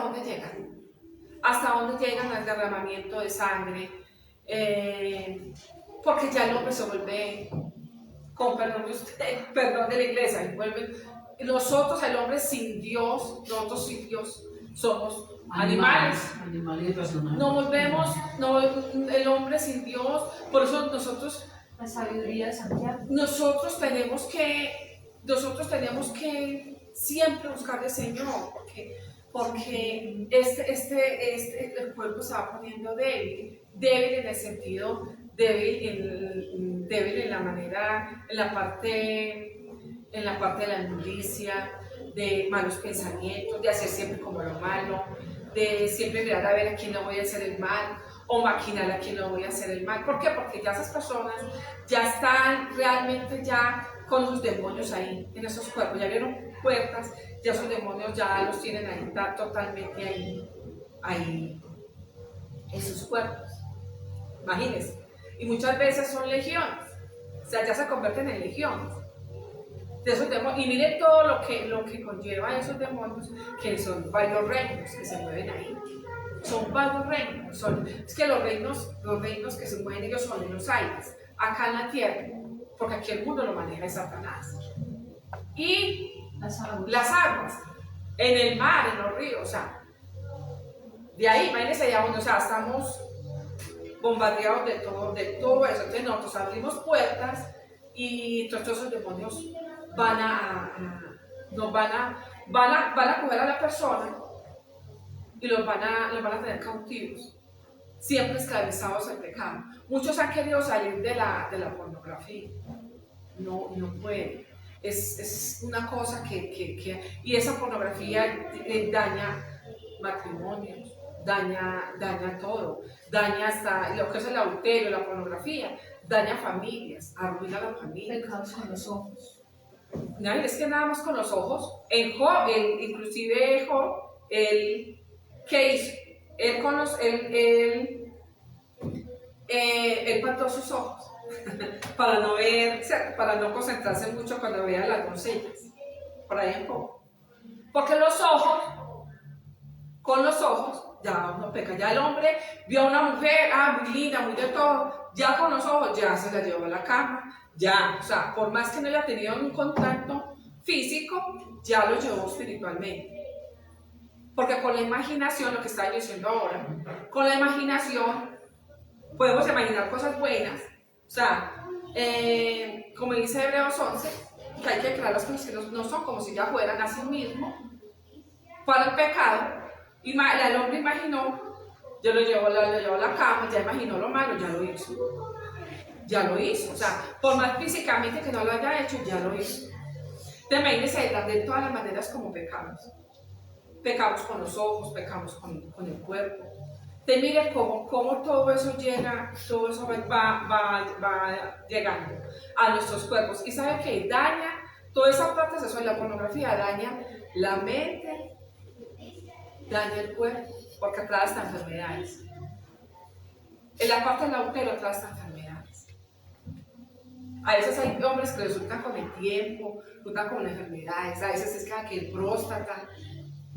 dónde llegan al derramamiento de sangre, porque ya el hombre se vuelve, con perdón de usted, perdón de la iglesia, nosotros, el hombre sin Dios, nosotros sin Dios, somos animales. El hombre sin Dios, por eso nosotros, la sabiduría de Santiago. Nosotros tenemos que siempre buscar al Señor, porque el cuerpo se va poniendo débil en el sentido, débil en la manera, en la parte de la inmundicia, de malos pensamientos, de hacer siempre como lo malo, de siempre mirar a ver a quién no voy a hacer el mal, o maquinar a quién no voy a hacer el mal. ¿Por qué? Porque ya esas personas ya están realmente ya con sus demonios ahí, en esos cuerpos, ya vieron puertas, ya esos demonios ya los tienen ahí, totalmente ahí, en sus cuerpos. Imagínense. Y muchas veces son legiones, o sea, ya se convierten en legiones de esos demonios. Y miren todo lo que conlleva esos demonios, que son varios reinos que se mueven ahí. Son varios reinos. Es que los reinos que se mueven ellos son en los aires, acá en la tierra, porque aquí el mundo lo maneja Satanás. Y las aguas, en el mar, en los ríos, o sea, de ahí, imagínense allá donde, o sea, estamos bombardeados de todo eso. Entonces nosotros abrimos puertas y todos esos demonios van a coger a la persona y los van a tener cautivos, siempre esclavizados al pecado. Muchos han querido salir de la pornografía, no pueden. Es una cosa y esa pornografía daña matrimonios, daña todo, daña hasta lo que es el adulterio, la pornografía, daña familias, arruina la familia. Pecados con los ojos. No, es que nada más con los ojos. En Job, inclusive Job, ¿qué hizo? Él pató sus ojos. para no ver, para no concentrarse mucho cuando vea las doncellas, por ahí un poco. Porque los ojos, con los ojos, ya uno peca. Ya el hombre vio a una mujer, muy linda, muy de todo, ya con los ojos ya se la llevó a la cama, ya, o sea, por más que no haya tenido un contacto físico, ya lo llevó espiritualmente. Porque con la imaginación, lo que está diciendo ahora, con la imaginación podemos imaginar cosas buenas, o sea, como dice Hebreos 11, que hay que crear las cosas que no son como si ya fueran a sí mismo, para el pecado. Y el hombre imaginó, yo lo llevo a la cama, ya imaginó lo malo, ya lo hizo. Ya lo hizo, o sea, por más físicamente que no lo haya hecho, ya lo hizo. Imagínense de todas las maneras como pecamos. Pecamos con los ojos, pecamos con el cuerpo. Te mire cómo todo eso llega, todo eso va llegando a nuestros cuerpos. Y sabe que daña, toda esa parte sexual, la pornografía daña la mente, daña el cuerpo, porque trae hasta enfermedades. En la parte del útero trae hasta enfermedades. A veces hay hombres que resultan con el tiempo, resultan con enfermedades, a veces es que el próstata.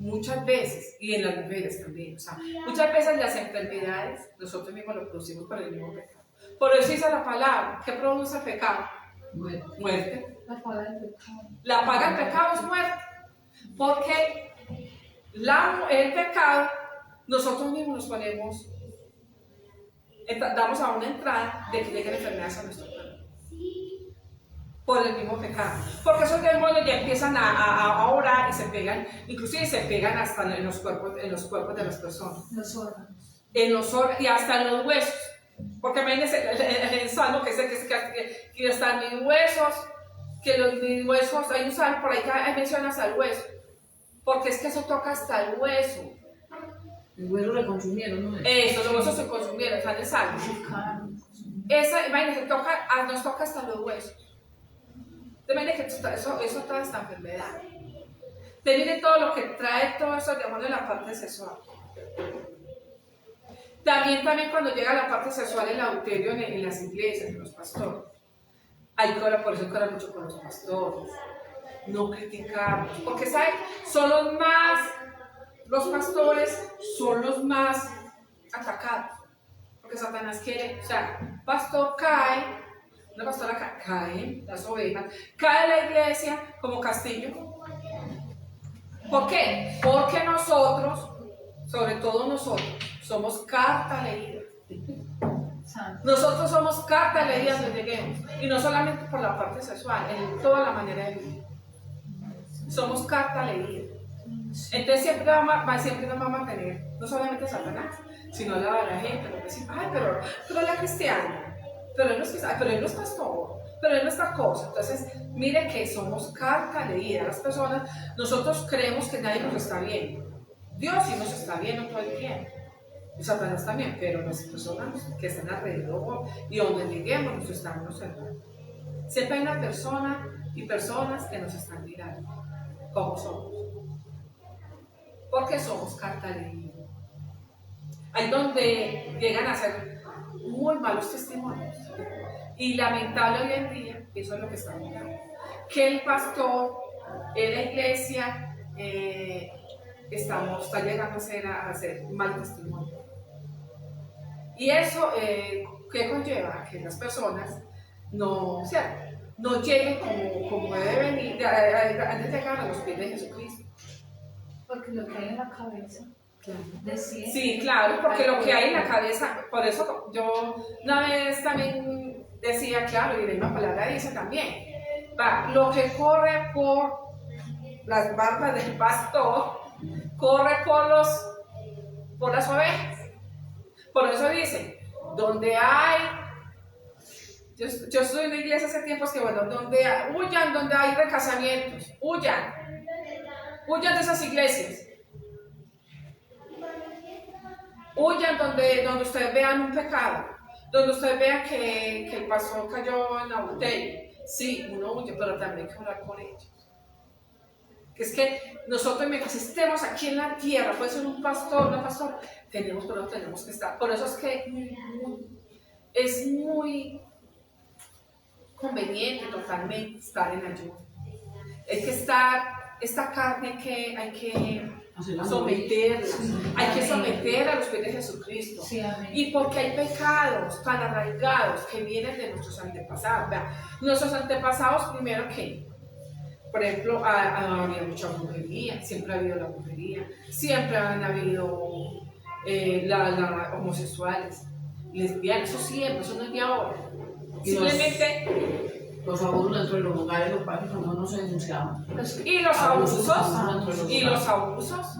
Muchas veces, y en las mujeres también, o sea, muchas veces las enfermedades nosotros mismos lo producimos por el mismo pecado. Por eso dice la palabra, ¿qué produce el pecado? Muerte. La paga del pecado. La paga del pecado es muerte. Porque el pecado, nosotros mismos nos ponemos, damos a una entrada de que lleguen enfermedades a nuestro cuerpo. Por el mismo pecado, porque esos demonios ya empiezan a orar y se pegan, inclusive se pegan hasta en los cuerpos de las personas, Los órganos, y hasta en los huesos, porque imagínense el salmo que dice que están mis huesos, mis huesos, hay un salmo por ahí que menciona hasta el hueso, porque es que eso toca hasta el hueso. El hueso lo consumieron, ¿no? Eso, los huesos se consumieron, está en el salmo. Imagínense, nos toca hasta los huesos. Te viene que eso trae esta enfermedad. Te viene todo lo que trae todo eso, digamos, en la parte sexual. También cuando llega la parte sexual, el adulterio en las iglesias, en los pastores. Por eso hay mucho con los pastores. No criticarlos. Porque, ¿saben? Los pastores son los más atacados. Porque Satanás quiere, o sea, pastor cae. Una pastora cae, las ovejas, cae la iglesia como castillo. ¿Por qué? Porque nosotros, sobre todo nosotros, somos carta leída. Nosotros somos carta leída donde lleguemos. Y no solamente por la parte sexual, en toda la manera de vivir. Somos carta leída. Entonces siempre nos va a mantener, no solamente Satanás, sino la gente, lo que dice, pero la cristiana. Pero él no es pastor, pero él no es esta cosa. Entonces, mire que somos carta leída. Las personas, nosotros creemos que nadie nos está viendo. Dios sí nos está viendo todo el tiempo. Y Satanás también, pero las personas que están alrededor y donde lleguemos nos están observando. Siempre hay una persona y personas que nos están mirando. ¿Cómo somos? Porque somos carta leída. Ahí donde llegan a ser muy malos testimonios. Y lamentable hoy en día, eso es lo que está mirando. Que el pastor en la iglesia está llegando a ser un mal testimonio. Y eso, ¿qué conlleva? Que las personas no lleguen como debe venir, antes de llegar a los pies de Jesucristo. porque lo que hay en la cabeza. Sí, claro, porque lo que hay en la cabeza, por eso yo una vez también decía, claro, y la misma palabra dice también, lo que corre por las barbas del pastor, corre por las ovejas. Por eso dice, donde hay, yo estuve en la iglesia hace tiempos que, bueno, huyan donde hay recasamientos, huyan de esas iglesias. Huyan donde ustedes vean un pecado, donde ustedes vean que el pastor cayó en adulterio. Sí, uno huye, pero también hay que orar por ellos. Que es que nosotros, mientras estemos aquí en la tierra, puede ser un pastor, una pastora, tenemos que estar. Por eso es que es muy conveniente totalmente estar en ayuno. Es que esta carne hay que someterla, hay que someter a los pies de Jesucristo. Sí, amén. Y porque hay pecados tan arraigados que vienen de nuestros antepasados. Vean, nuestros antepasados, primero que, por ejemplo, había mucha brujería, siempre ha habido la brujería, siempre han habido homosexuales, lesbianas, eso siempre, eso no es de ahora. Y Simplemente. Los abusos dentro de los lugares, los padres no se denunciaban. Y los abusos, abusos.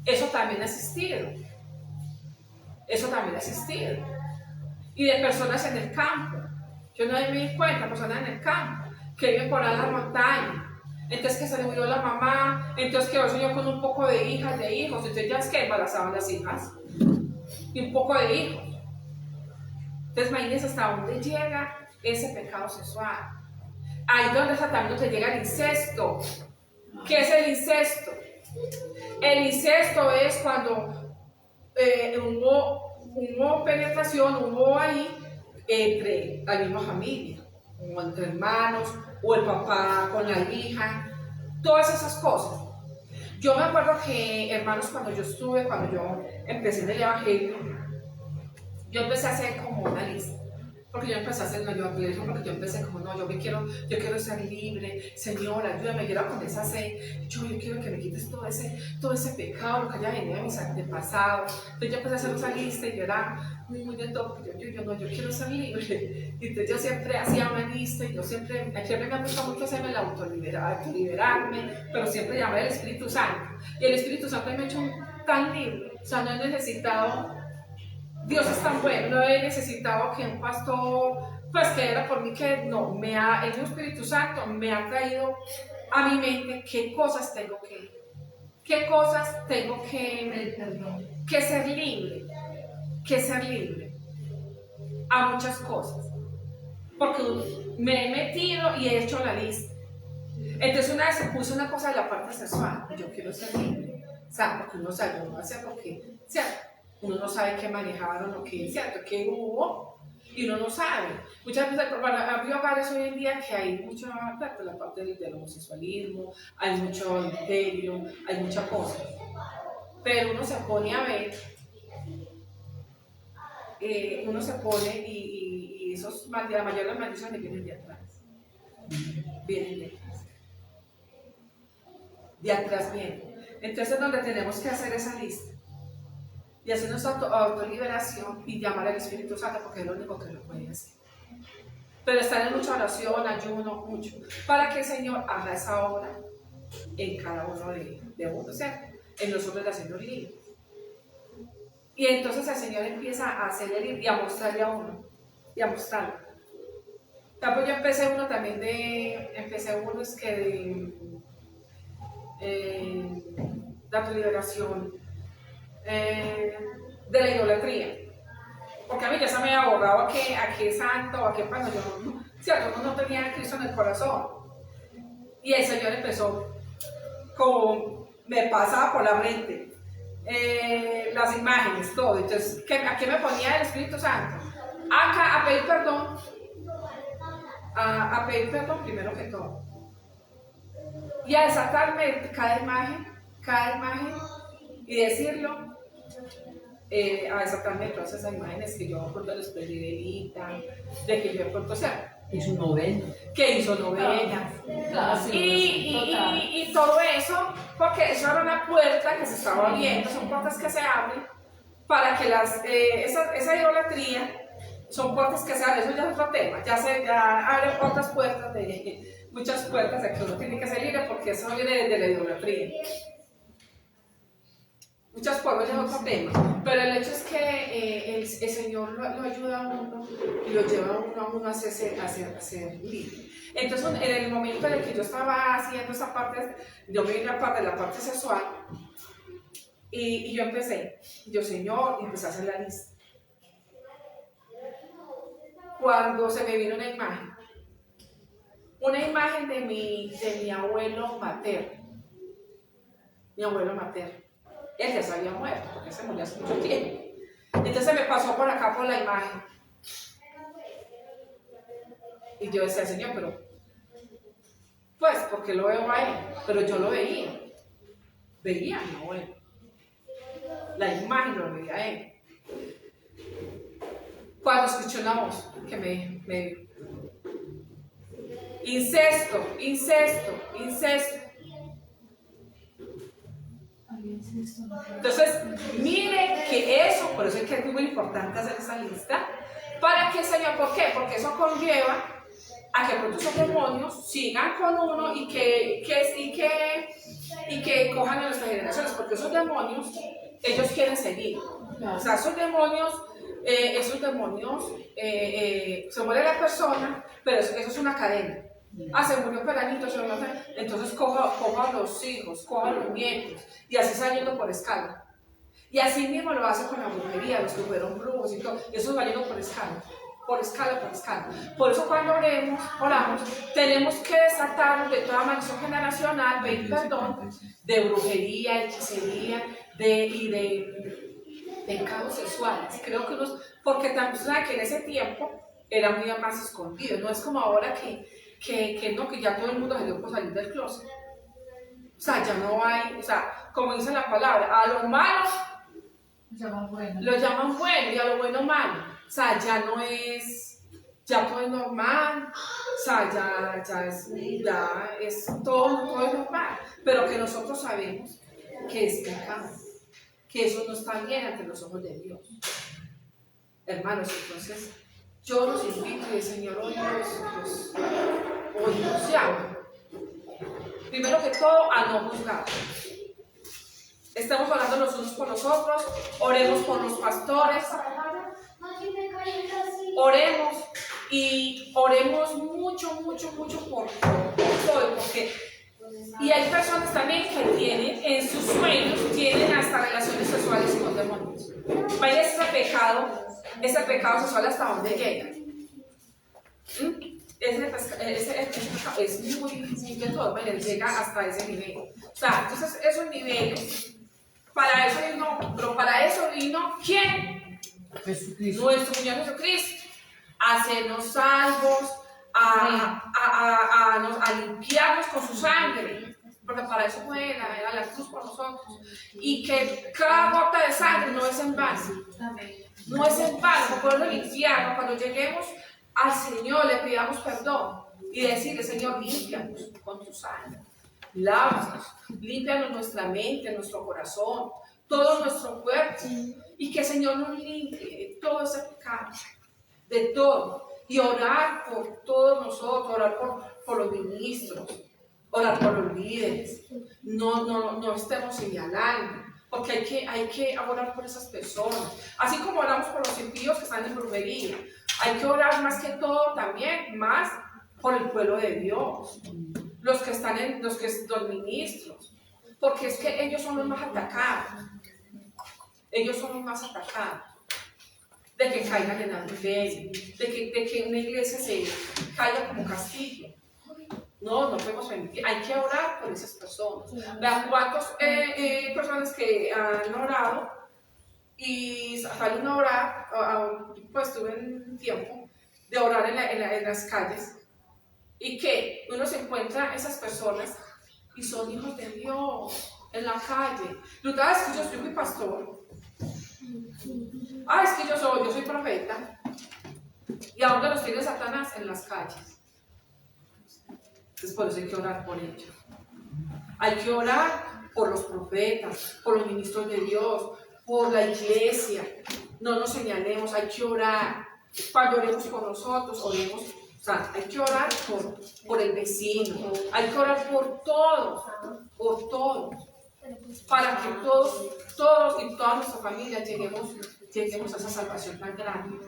eso también ha existido. Eso también ha existido. Y de personas en el campo. Yo no me di cuenta, personas en el campo, que viven por ahí en la montaña. Entonces que se le murió la mamá, entonces que soñó con un poco de hijas, de hijos, entonces ya es que embarazaban las hijas. Y un poco de hijos. Entonces imagínense hasta dónde llega ese pecado sexual. Ahí donde también te llega el incesto. ¿Qué es el incesto? El incesto es cuando hubo penetración, hubo ahí entre la misma familia, o entre hermanos, o el papá con la hija, todas esas cosas. Yo me acuerdo que, hermanos, cuando yo empecé en el Evangelio, yo empecé a hacer como una lista. Porque yo empecé a hacer una colegio, porque yo empecé como, no, yo quiero ser libre, Señor, ayúdame, yo era con esa sed, yo quiero que me quites todo ese pecado, lo que haya venido de mis antepasados. Entonces yo empecé a hacer esa lista y yo era muy de todo, porque yo quiero ser libre. Y entonces yo siempre hacía una lista y yo siempre me ha gustado mucho hacerme el autoliberarme, pero siempre llamé al Espíritu Santo. Y el Espíritu Santo me ha hecho tan libre, o sea, no he necesitado. Dios es tan bueno, no he necesitado que un pastor, pues que era por mí, que no, el Espíritu Santo me ha traído a mi mente qué cosas tengo que ser libre a muchas cosas, porque me he metido y he hecho la lista. Entonces una vez se puso una cosa de la parte sexual, yo quiero ser libre, o sea, porque uno sabe, yo no sé por qué, ¿cierto? Uno no sabe qué manejaron o qué, ¿cierto? ¿Qué hubo? Y uno no sabe. Muchas veces, hay hogares hoy en día que hay mucho, la parte del homosexualismo, hay mucho adulterio, hay muchas cosas. Pero uno se pone a ver, y la mayoría de las maldiciones vienen de atrás. Vienen de atrás. De atrás vienen. Entonces es donde tenemos que hacer esa lista. Y hacer nuestra autoliberación y llamar al Espíritu Santo, porque es lo único que lo puede hacer. Pero estar en mucha oración, ayuno, mucho, para que el Señor haga esa obra en cada uno de uno, ¿cierto? En nosotros de hacernos libres. Y entonces el Señor empieza a hacerle y a mostrarle a uno, y a mostrarlo. Tampoco yo empecé uno de autoliberación. De la idolatría, porque a mí ya se me había borrado a qué santo, a qué cuando yo no tenía a Cristo en el corazón, y el Señor empezó, como me pasaba por la mente, las imágenes, todo. Entonces, ¿a qué me ponía el Espíritu Santo? A pedir perdón, a pedir perdón primero que todo, y a desatarme cada imagen, y decirlo, a desatarme todas esas imágenes que yo pronto les pedí velita, de que yo de pronto, o sea, hizo novena. Que hizo novena. Y todo eso, porque eso era una puerta que se estaba abriendo, son puertas que se abren para que esa idolatría, son puertas que se abren, eso ya es otro tema, ya abren otras puertas, muchas puertas de que uno tiene que salir, porque eso viene de la idolatría. Muchas puertas es otro tema, pero el hecho es que el Señor lo ayuda a uno y lo lleva a uno a ser libre. Entonces, en el momento en el que yo estaba haciendo esa parte, yo me vine a la parte sexual, y yo empecé, Señor, y empecé a hacer la lista. Cuando se me vino una imagen de mi abuelo materno, él ya se había muerto, porque se murió hace mucho tiempo. Entonces me pasó por acá por la imagen. Y yo decía, Señor, pero, pues, porque lo veo a él, pero yo lo veía. Veía, no él. La imagen lo veía a él. Cuando escuché una voz que me dijo, incesto, incesto, incesto. Entonces, mire que eso, por eso es que es muy importante hacer esa lista. ¿Para qué, Señor? ¿Por qué? Porque eso conlleva a que pronto esos demonios sigan con uno y que cojan a nuestras generaciones, porque esos demonios, ellos quieren seguir. O sea, esos demonios, se muere la persona, pero eso es una cadena. Se murió pelanito, entonces coja a los hijos, coja a los nietos, y así se va yendo por escala. Y así mismo lo hace con la brujería, los que fueron brujos y todo, eso va yendo por escala. Por escala, por escala. Por eso cuando oramos, tenemos que desatarnos de toda maldición generacional, pedir perdón, de brujería, hechicería, de pecados sexuales. Creo que porque también saben que en ese tiempo era muy más escondido, no es como ahora que ya todo el mundo se dio por salir del closet. O sea, ya no hay, o sea, como dice la palabra, a lo malo lo llaman bueno y a lo bueno malo. O sea, ya no es, ya todo es normal, o sea, ya es todo es normal, pero que nosotros sabemos que es pecado, que eso no está bien ante los ojos de Dios. Hermanos, entonces, yo los invito y el Señor hoy nos llama, primero que todo, a no juzgar. Estamos orando los unos por los otros, oremos por los pastores, oremos mucho por todo, porque y hay personas también que tienen en sus sueños, tienen hasta relaciones sexuales con demonios. Vaya ese pecado sexual hasta dónde llega. Ese pecado es muy de todo, llega hasta ese nivel. O sea, entonces esos niveles, para eso vino ¿quién? Jesucristo. Nuestro Señor Jesucristo, a hacernos salvos, a limpiarnos con su sangre, porque para eso fue la cruz por nosotros, y que cada gota de sangre no es en vano, no es en vano, poderlo limpiar. Cuando lleguemos al Señor le pidamos perdón y decirle, Señor, límpianos con tu sangre, lávanos, límpianos nuestra mente, nuestro corazón, todo nuestro cuerpo, y que el Señor nos limpie de todo ese pecado, de todo, y orar por todos nosotros, orar por los ministros, orar por los líderes. No estemos señalando, porque hay que orar por esas personas, así como oramos por los impíos que están en brujería. Hay que orar más que todo también, más por el pueblo de Dios, los ministros, porque es que ellos son los más atacados. Ellos son los más atacados, de que caigan en adulterio, de que una iglesia se caiga como castillo. No podemos permitir, hay que orar por esas personas. Vean cuántas personas que han orado y salen a orar, pues tuve un tiempo de orar en las calles, y que uno se encuentra esas personas y son hijos de Dios en la calle. Tú sabes que yo soy pastor. Es que yo soy profeta. ¿Y a dónde los tiene Satanás? En las calles. Entonces por eso hay que orar por ellos. Hay que orar por los profetas, por los ministros de Dios, por la iglesia. No nos señalemos, hay que orar. Cuando oremos por nosotros, oremos. O sea, hay que orar por el vecino. Hay que orar por todos, para que todos y toda nuestra familia lleguemos a esa salvación tan grande,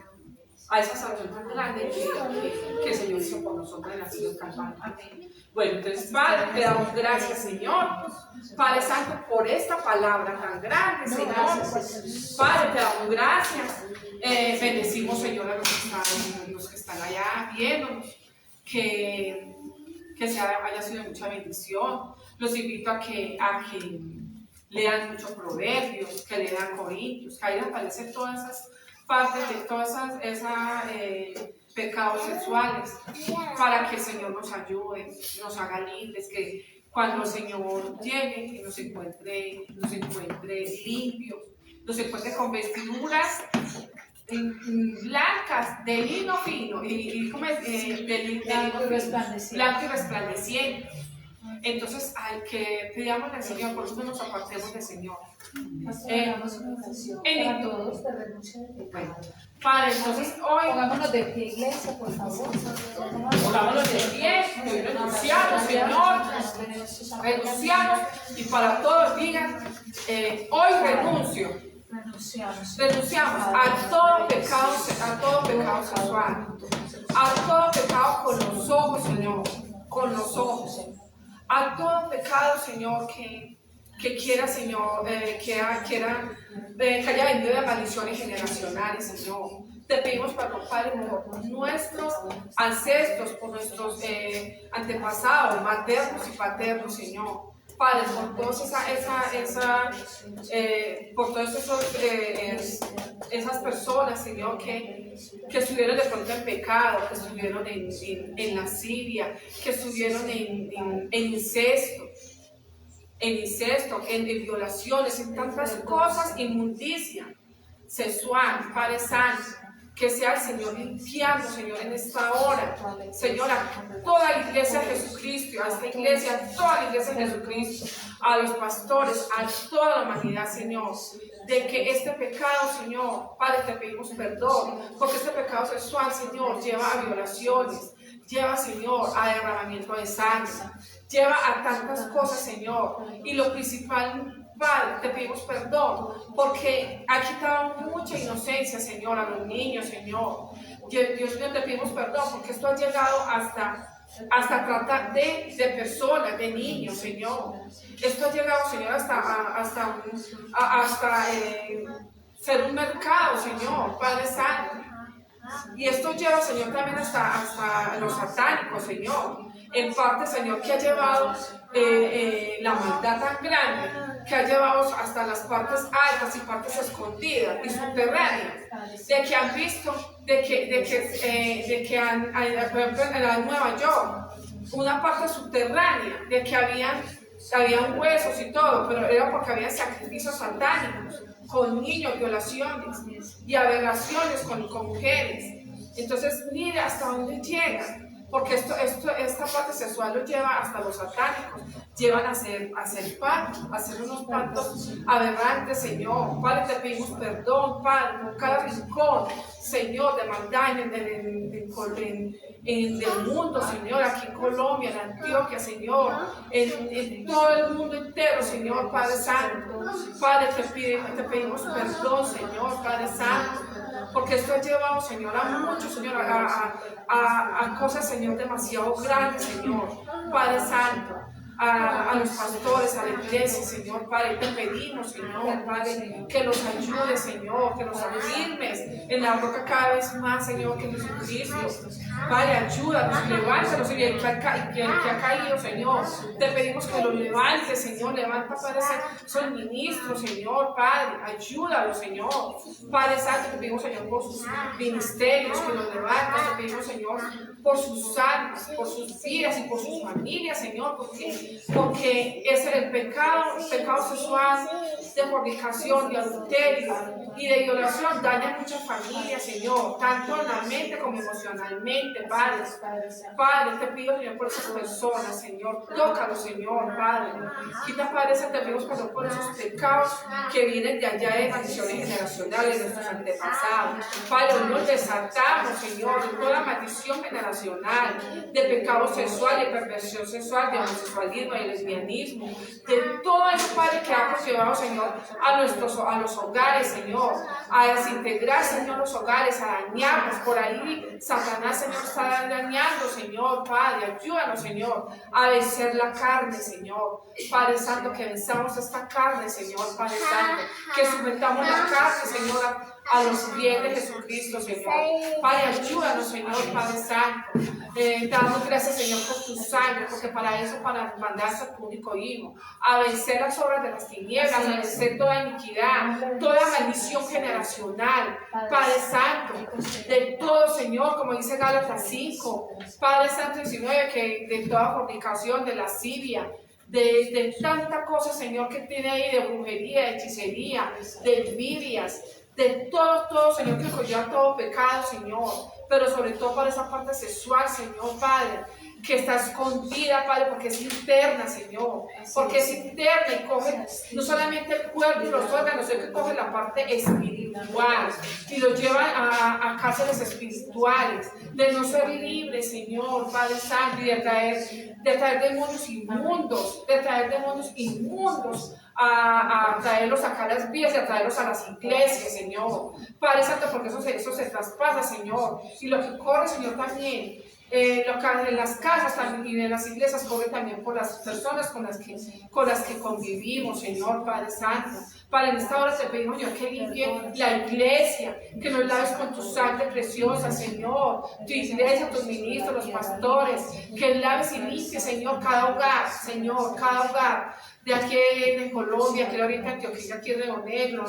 que el Señor hizo por nosotros en la cruz del Calvario. Bueno, entonces, Padre, te damos gracias, Señor, Padre Santo, por esta palabra tan grande, Señor. Padre, te damos gracias. Bendecimos, Señor, a los que están allá viéndonos, que haya sido mucha bendición. Los invito a que lean muchos proverbios, que lean Corintios, que ahí aparecen todas esas partes de todas pecados sexuales, para que el Señor nos ayude, nos haga libres, que cuando el Señor llegue, que nos encuentre limpios, nos encuentre con vestiduras blancas, de lino fino, y ¿cómo es? De lino blanco y resplandeciente. Entonces, al que pidamos al Señor, por eso nos apartemos del Señor. Padre, entonces hoy pongámonos de pie, iglesia, por favor. pongámonos de pie, hoy renunciamos, Señor, renunciamos, y para todos digan, hoy renuncio. Renunciamos a todo pecado sexual, a todo pecado con los ojos, Señor, con los ojos, a todo pecado, Señor, que quiera, Señor, que haya venido de maldiciones generacionales, Señor. Te pedimos, Padre, por nuestros ancestros, por nuestros antepasados, maternos y paternos, Señor. Padre, por todas esas personas, Señor, que estuvieron de pronto en pecado, que estuvieron en lascivia, que estuvieron en incesto, en violaciones, en tantas cosas, inmundicia sexual, Padre Santo. Que sea el Señor limpiando, Señor, en esta hora. Señor, a toda la iglesia de Jesucristo, a esta iglesia, a toda la iglesia de Jesucristo, a los pastores, a toda la humanidad, Señor, de que este pecado, Señor, Padre, te pedimos perdón, porque este pecado sexual, Señor, lleva a violaciones, lleva, Señor, a derramamiento de sangre, lleva a tantas cosas, Señor, y lo principal, Padre, te pedimos perdón porque ha quitado mucha inocencia, Señor, a los niños, Señor. Dios mío, te pedimos perdón porque esto ha llegado hasta tratar de personas, de niños, Señor. Esto ha llegado, Señor, hasta ser un mercado, Señor, Padre Santo. Y esto lleva, Señor, también hasta los satánicos, Señor. En parte, Señor, que ha llevado la maldad tan grande, que ha llevado hasta las partes altas y partes escondidas y subterráneas, de que han visto, de que han, por ejemplo, en Nueva York, una parte subterránea, de que habían huesos y todo, pero era porque había sacrificios satánicos, con niños, violaciones y aberraciones con mujeres. Entonces, mire hasta dónde llega. Porque esta parte sexual lo lleva hasta los satánicos, llevan a hacer pactos, a hacer unos pactos aberrantes, Señor. Padre, te pedimos perdón, Padre, por cada rincón, Señor, de maldad del mundo, Señor, aquí en Colombia, en Antioquia, Señor, en todo el mundo entero, Señor, Padre Santo. Padre, te pedimos perdón, Señor, Padre Santo. Porque esto ha llevado, Señor, a muchos, Señor, a cosas, Señor, demasiado grandes, Señor, Padre Santo, a los pastores, a la iglesia, Señor, Padre, te pedimos, Señor, Padre, que los ayudes, Señor, que los afirmes en la roca cada vez más, Señor, que Jesucristo. Padre, ayúdanos, levántanos, Señor, que ha caído, Señor, te pedimos que los levantes, Señor, levanta, Padre, son ministros, Señor, Padre, ayúdalos, Señor, Padre Santo, te pedimos, Señor, por sus ministerios, que los levantes, te pedimos, Señor, por sus almas, por sus vidas y por sus familias, Señor, porque es el pecado sexual, de fornicación, de adulterio y de violación daña a muchas familias, Señor, tanto en la mente como emocionalmente, Padre. Padre, te pido, Señor, por esas personas, Señor, tócalos, Señor, Padre. Quita, Padre, te pedimos perdón por esos pecados que vienen de allá de maldiciones generacionales de nuestros antepasados. Padre, hoy nos desatamos, Señor, de toda maldición generacional, de pecado sexual, de perversión sexual, de homosexualismo, de lesbianismo, de todo eso, Padre, que hemos llevado, Señor, a los hogares, Señor, a desintegrar, Señor, los hogares, a dañarnos. Por ahí Satanás, Señor, está dañando, Señor, Padre, ayúdanos, Señor, a vencer la carne, Señor, Padre Santo, que venzamos esta carne, Señor, Padre Santo, que sometamos la carne, Señor, a los pies de Jesucristo, Señor. Padre, ayúdanos, Señor, Padre Santo. Te damos gracias, Señor, por tu sangre, porque para eso, para mandarse a tu único Hijo, a vencer las obras de las tinieblas, a vencer toda iniquidad, toda maldición generacional, Padre Santo, de todo, Señor, como dice Gálatas 5, Padre Santo 19, que de toda fornicación, de lascivia, de tanta cosa, Señor, que tiene ahí, de brujería, de hechicería, de envidias, de todo, Señor, que conlleva todo pecado, Señor, pero sobre todo para esa parte sexual, Señor, Padre, que está escondida, Padre, porque es interna, Señor, porque es interna y coge no solamente el cuerpo y los órganos, sino que coge la parte espiritual y lo lleva a cárceles espirituales, de no ser libre, Señor, Padre Santo, y de traer demonios inmundos, a traerlos acá a las vías y a traerlos a las iglesias, Señor, Padre Santo, porque eso se traspasa, Señor, y lo que corre, Señor, también. Lo que en las casas también y en las iglesias corre también por las personas con las que convivimos, Señor, Padre Santo. Padre, en esta hora te pedimos, Señor, que limpie la iglesia, que nos laves con tu sangre preciosa, Señor, tu iglesia, tus ministros, los pastores, que laves y limpies, Señor, cada hogar, de aquí de Colombia, aquí de Oriente Antioquia, aquí de Río Negro,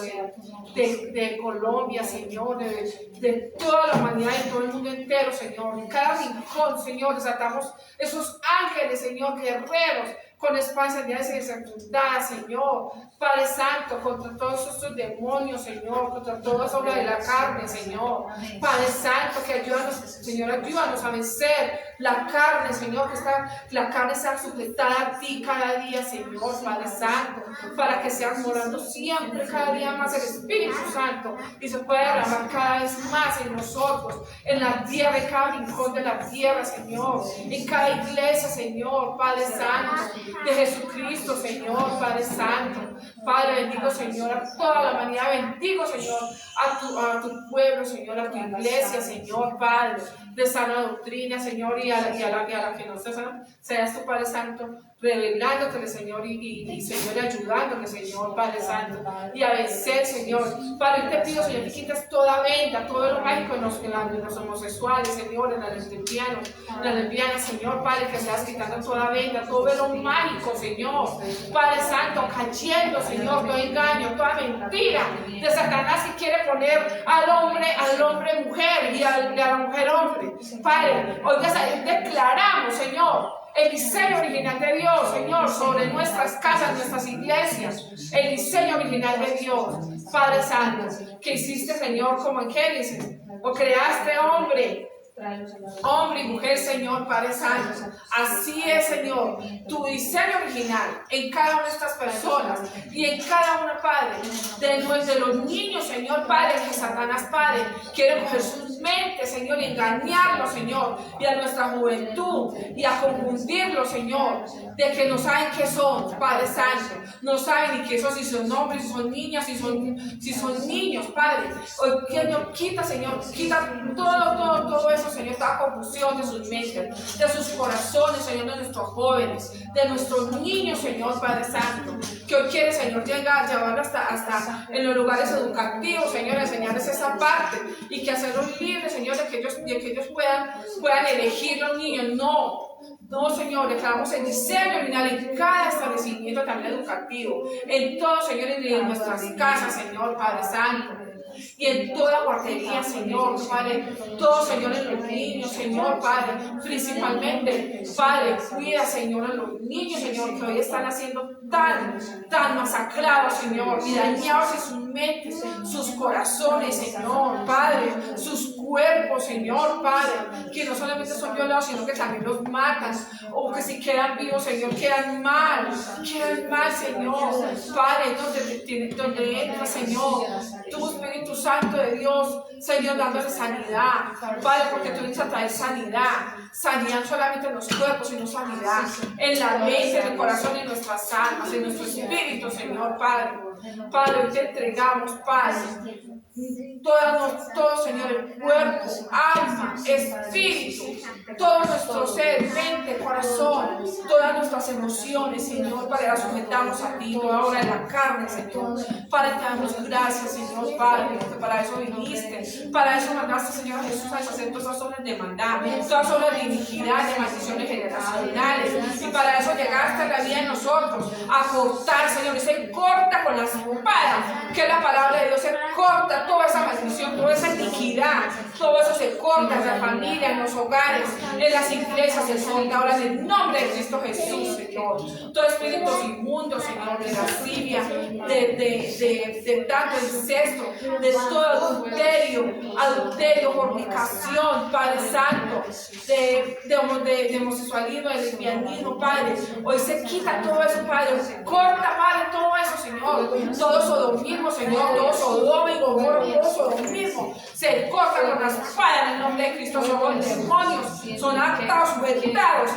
de Colombia, Señor, de toda la humanidad y todo el mundo entero, Señor, en cada rincón, Señor, desatamos esos ángeles, Señor, guerreros, con espadas y desapuntadas, Señor, Padre Santo, contra todos estos demonios, Señor, contra toda esa obra de la carne, Señor, Padre Santo, que ayúdanos, Señor, ayúdanos a vencer la carne, Señor, que la carne sea sujetada a ti cada día, Señor, Padre Santo, para que seas morando siempre, cada día más el Espíritu Santo, y se pueda derramar cada vez más en nosotros, en la tierra, en cada rincón de la tierra, Señor, en cada iglesia, Señor, Padre Santo, de Jesucristo, Señor, Padre Santo. Padre, bendigo, Señor, a toda la humanidad, bendigo, Señor, a tu pueblo, Señor, a tu iglesia, Señor, Padre, de sana doctrina, Señor, y a la que no está sana, seas tu Padre Santo, revelándotele, Señor, y Señor, ayudándole, Señor, Padre Santo, y a vencer, Señor. Padre, te pido, Señor, que quites toda venda, todo lo mágico en los homosexuales, Señor, en las lesbianas, Señor, Padre, que seas quitando toda venda, todo lo mágico, Señor, Padre Santo, cayendo, Señor, todo engaño, toda mentira de Satanás que quiere poner al hombre mujer y a la mujer hombre. Padre, hoy declaramos, Señor, el diseño original de Dios, Señor, sobre nuestras casas, nuestras iglesias, el diseño original de Dios, Padre Santo, que hiciste, Señor, como en Génesis, o creaste hombre y mujer, Señor, Padre Santo. Así es, Señor, tu diseño original en cada una de estas personas y en cada una, Padre, de los niños, Señor, Padre, que Satanás, Padre, quiere coger sus mentes, Señor, y engañarlos, Señor, y a nuestra juventud, y a confundirlos, Señor, de que no saben qué son, Padre Santo, no saben ni qué son, si son hombres, si son niñas, si son niños, Padre. Hoy, Señor, quita todo eso, Señor, toda confusión de sus mentes, de sus corazones, Señor, de nuestros jóvenes, de nuestros niños, Señor, Padre Santo, que hoy quiere, Señor, llevarlo hasta en los lugares educativos, Señor, enseñarles esa parte y que hacerlos libres, Señor, de que ellos puedan elegir los niños. No, Señor, declaramos el diseño original en cada establecimiento también educativo, en todo, Señor, en nuestras casas, Señor, Padre Santo, y en toda guardería, Señor, Padre, todo, Señor, en los niños, Señor, Padre, principalmente, Padre, cuida, Señor, a los niños, Señor, que hoy están siendo tan masacrados, Señor, y dañados en sus mentes, sus corazones, Señor, Padre, sus cuerpos, Señor, Padre, que no solamente son violados, sino que también los matan, o que si quedan vivos, Señor, quedan mal, Señor, Padre, donde entra, Señor, tu Espíritu Santo de Dios, Señor, dándole sanidad, Padre, porque tú vienes a traer sanidad solamente en los cuerpos, sino sanidad en la mente, en el corazón, en nuestras almas, en nuestro espíritu, Señor, Padre. Padre, hoy te entregamos, Padre, todo, Señor, el cuerpo, alma, espíritu, todo nuestro ser, mente, corazón, todas nuestras emociones, Señor, Padre, las sujetamos a ti, toda obra de la carne, Señor. Padre, te damos gracias, Señor, Padre, porque para eso viniste, para eso mandaste, Señor Jesús, a deshacer todas las obras de maldad, todas las obras de iniquidad, de maldiciones generacionales, y para eso llegaste a la vida de nosotros, a cortar, Señor, y se corta con la espada, que es la palabra de Dios, se Señor, toda esa iniquidad, todo eso se corta en la familia, en los hogares, en las iglesias, se solta ahora en el nombre de Cristo Jesús, Señor. Todo espíritu inmundo, Señor, de lascivia, de tanto incesto, de todo adulterio, fornicación, Padre Santo, de homosexualismo, de lesbianismo, Padre. Hoy se quita todo eso, Padre. Corta, Padre, todo eso, Señor. Todo sodomismo, Señor, todo Sodoma y Gomorra, todo sodomismo. Se corta con la espada en el nombre de Cristo. Son demonios, son atados, vetados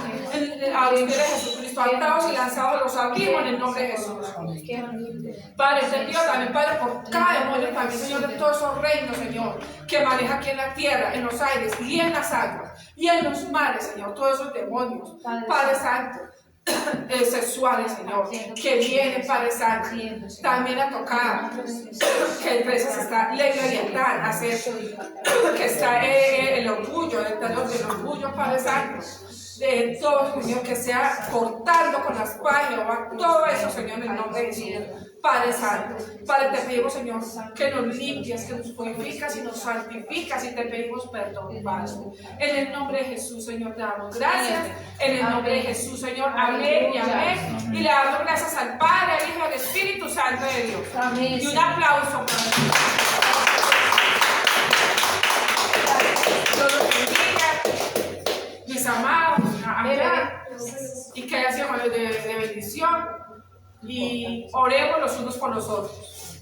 a los pies de Jesucristo, atados y lanzados a los abismos en el nombre de Jesús. Padre, te pido también, Padre, por cada demonio también, Señor, de todos esos reinos, Señor, que maneja aquí en la tierra, en los aires y en las aguas y en los mares, Señor, todos esos demonios, Padre Santo, sexuales, Señor, que vienen, Padre Santo, también a tocar, que el precio está leviatán, hacer que está el orgullo, el orgullo, Padre Santo, de todo, Señor, que sea cortando con las espada de Jehová, todo eso, Señor, en el nombre de Jesús. Padre Santo, Padre, te pedimos, Señor, que nos limpies, que nos purificas y nos santificas, y te pedimos perdón, Padre. En el nombre de Jesús, Señor, te damos gracias. En el nombre de Jesús, Señor, amén y amén. Y le damos gracias al Padre, al Hijo y al Espíritu Santo de Dios. Amén. Y un aplauso para Dios. Dios los bendiga, mis amados, y que haya sido de bendición. Y oremos los unos por los otros.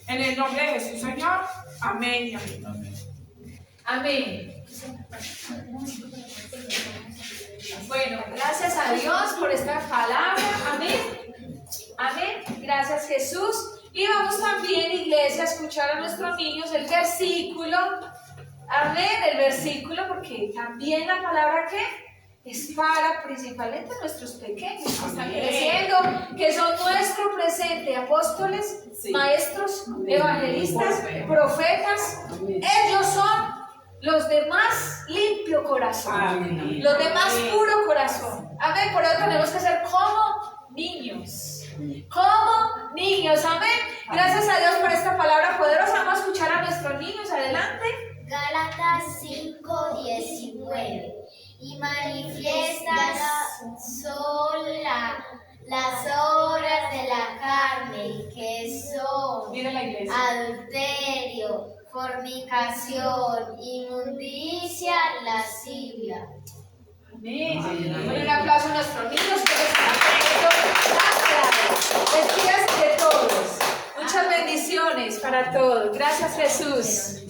En el nombre de Jesús, Señor. Amén y amén. Amén. Bueno, gracias a Dios por esta palabra. Amén. Amén. Gracias, Jesús. Y vamos también, iglesia, a escuchar a nuestros niños el versículo. Amén. El versículo, porque también la palabra que es para principalmente nuestros pequeños que están creciendo, que son nuestro presente, apóstoles, maestros, evangelistas, profetas. Ellos son los de más limpio corazón, los de más puro corazón. Amén. Por eso tenemos que ser como niños. Como niños. Amén. Gracias a Dios por esta palabra poderosa. Vamos a escuchar a nuestros niños. Adelante. Gálatas 5:19. Y manifiestas son las obras de la carne, que son adulterio, fornicación, inmundicia, lascivia. Amén. Un aplauso a nuestros niños que están aprendiendo. Gracias. Despídase de todos. Muchas bendiciones para todos. Gracias, Jesús.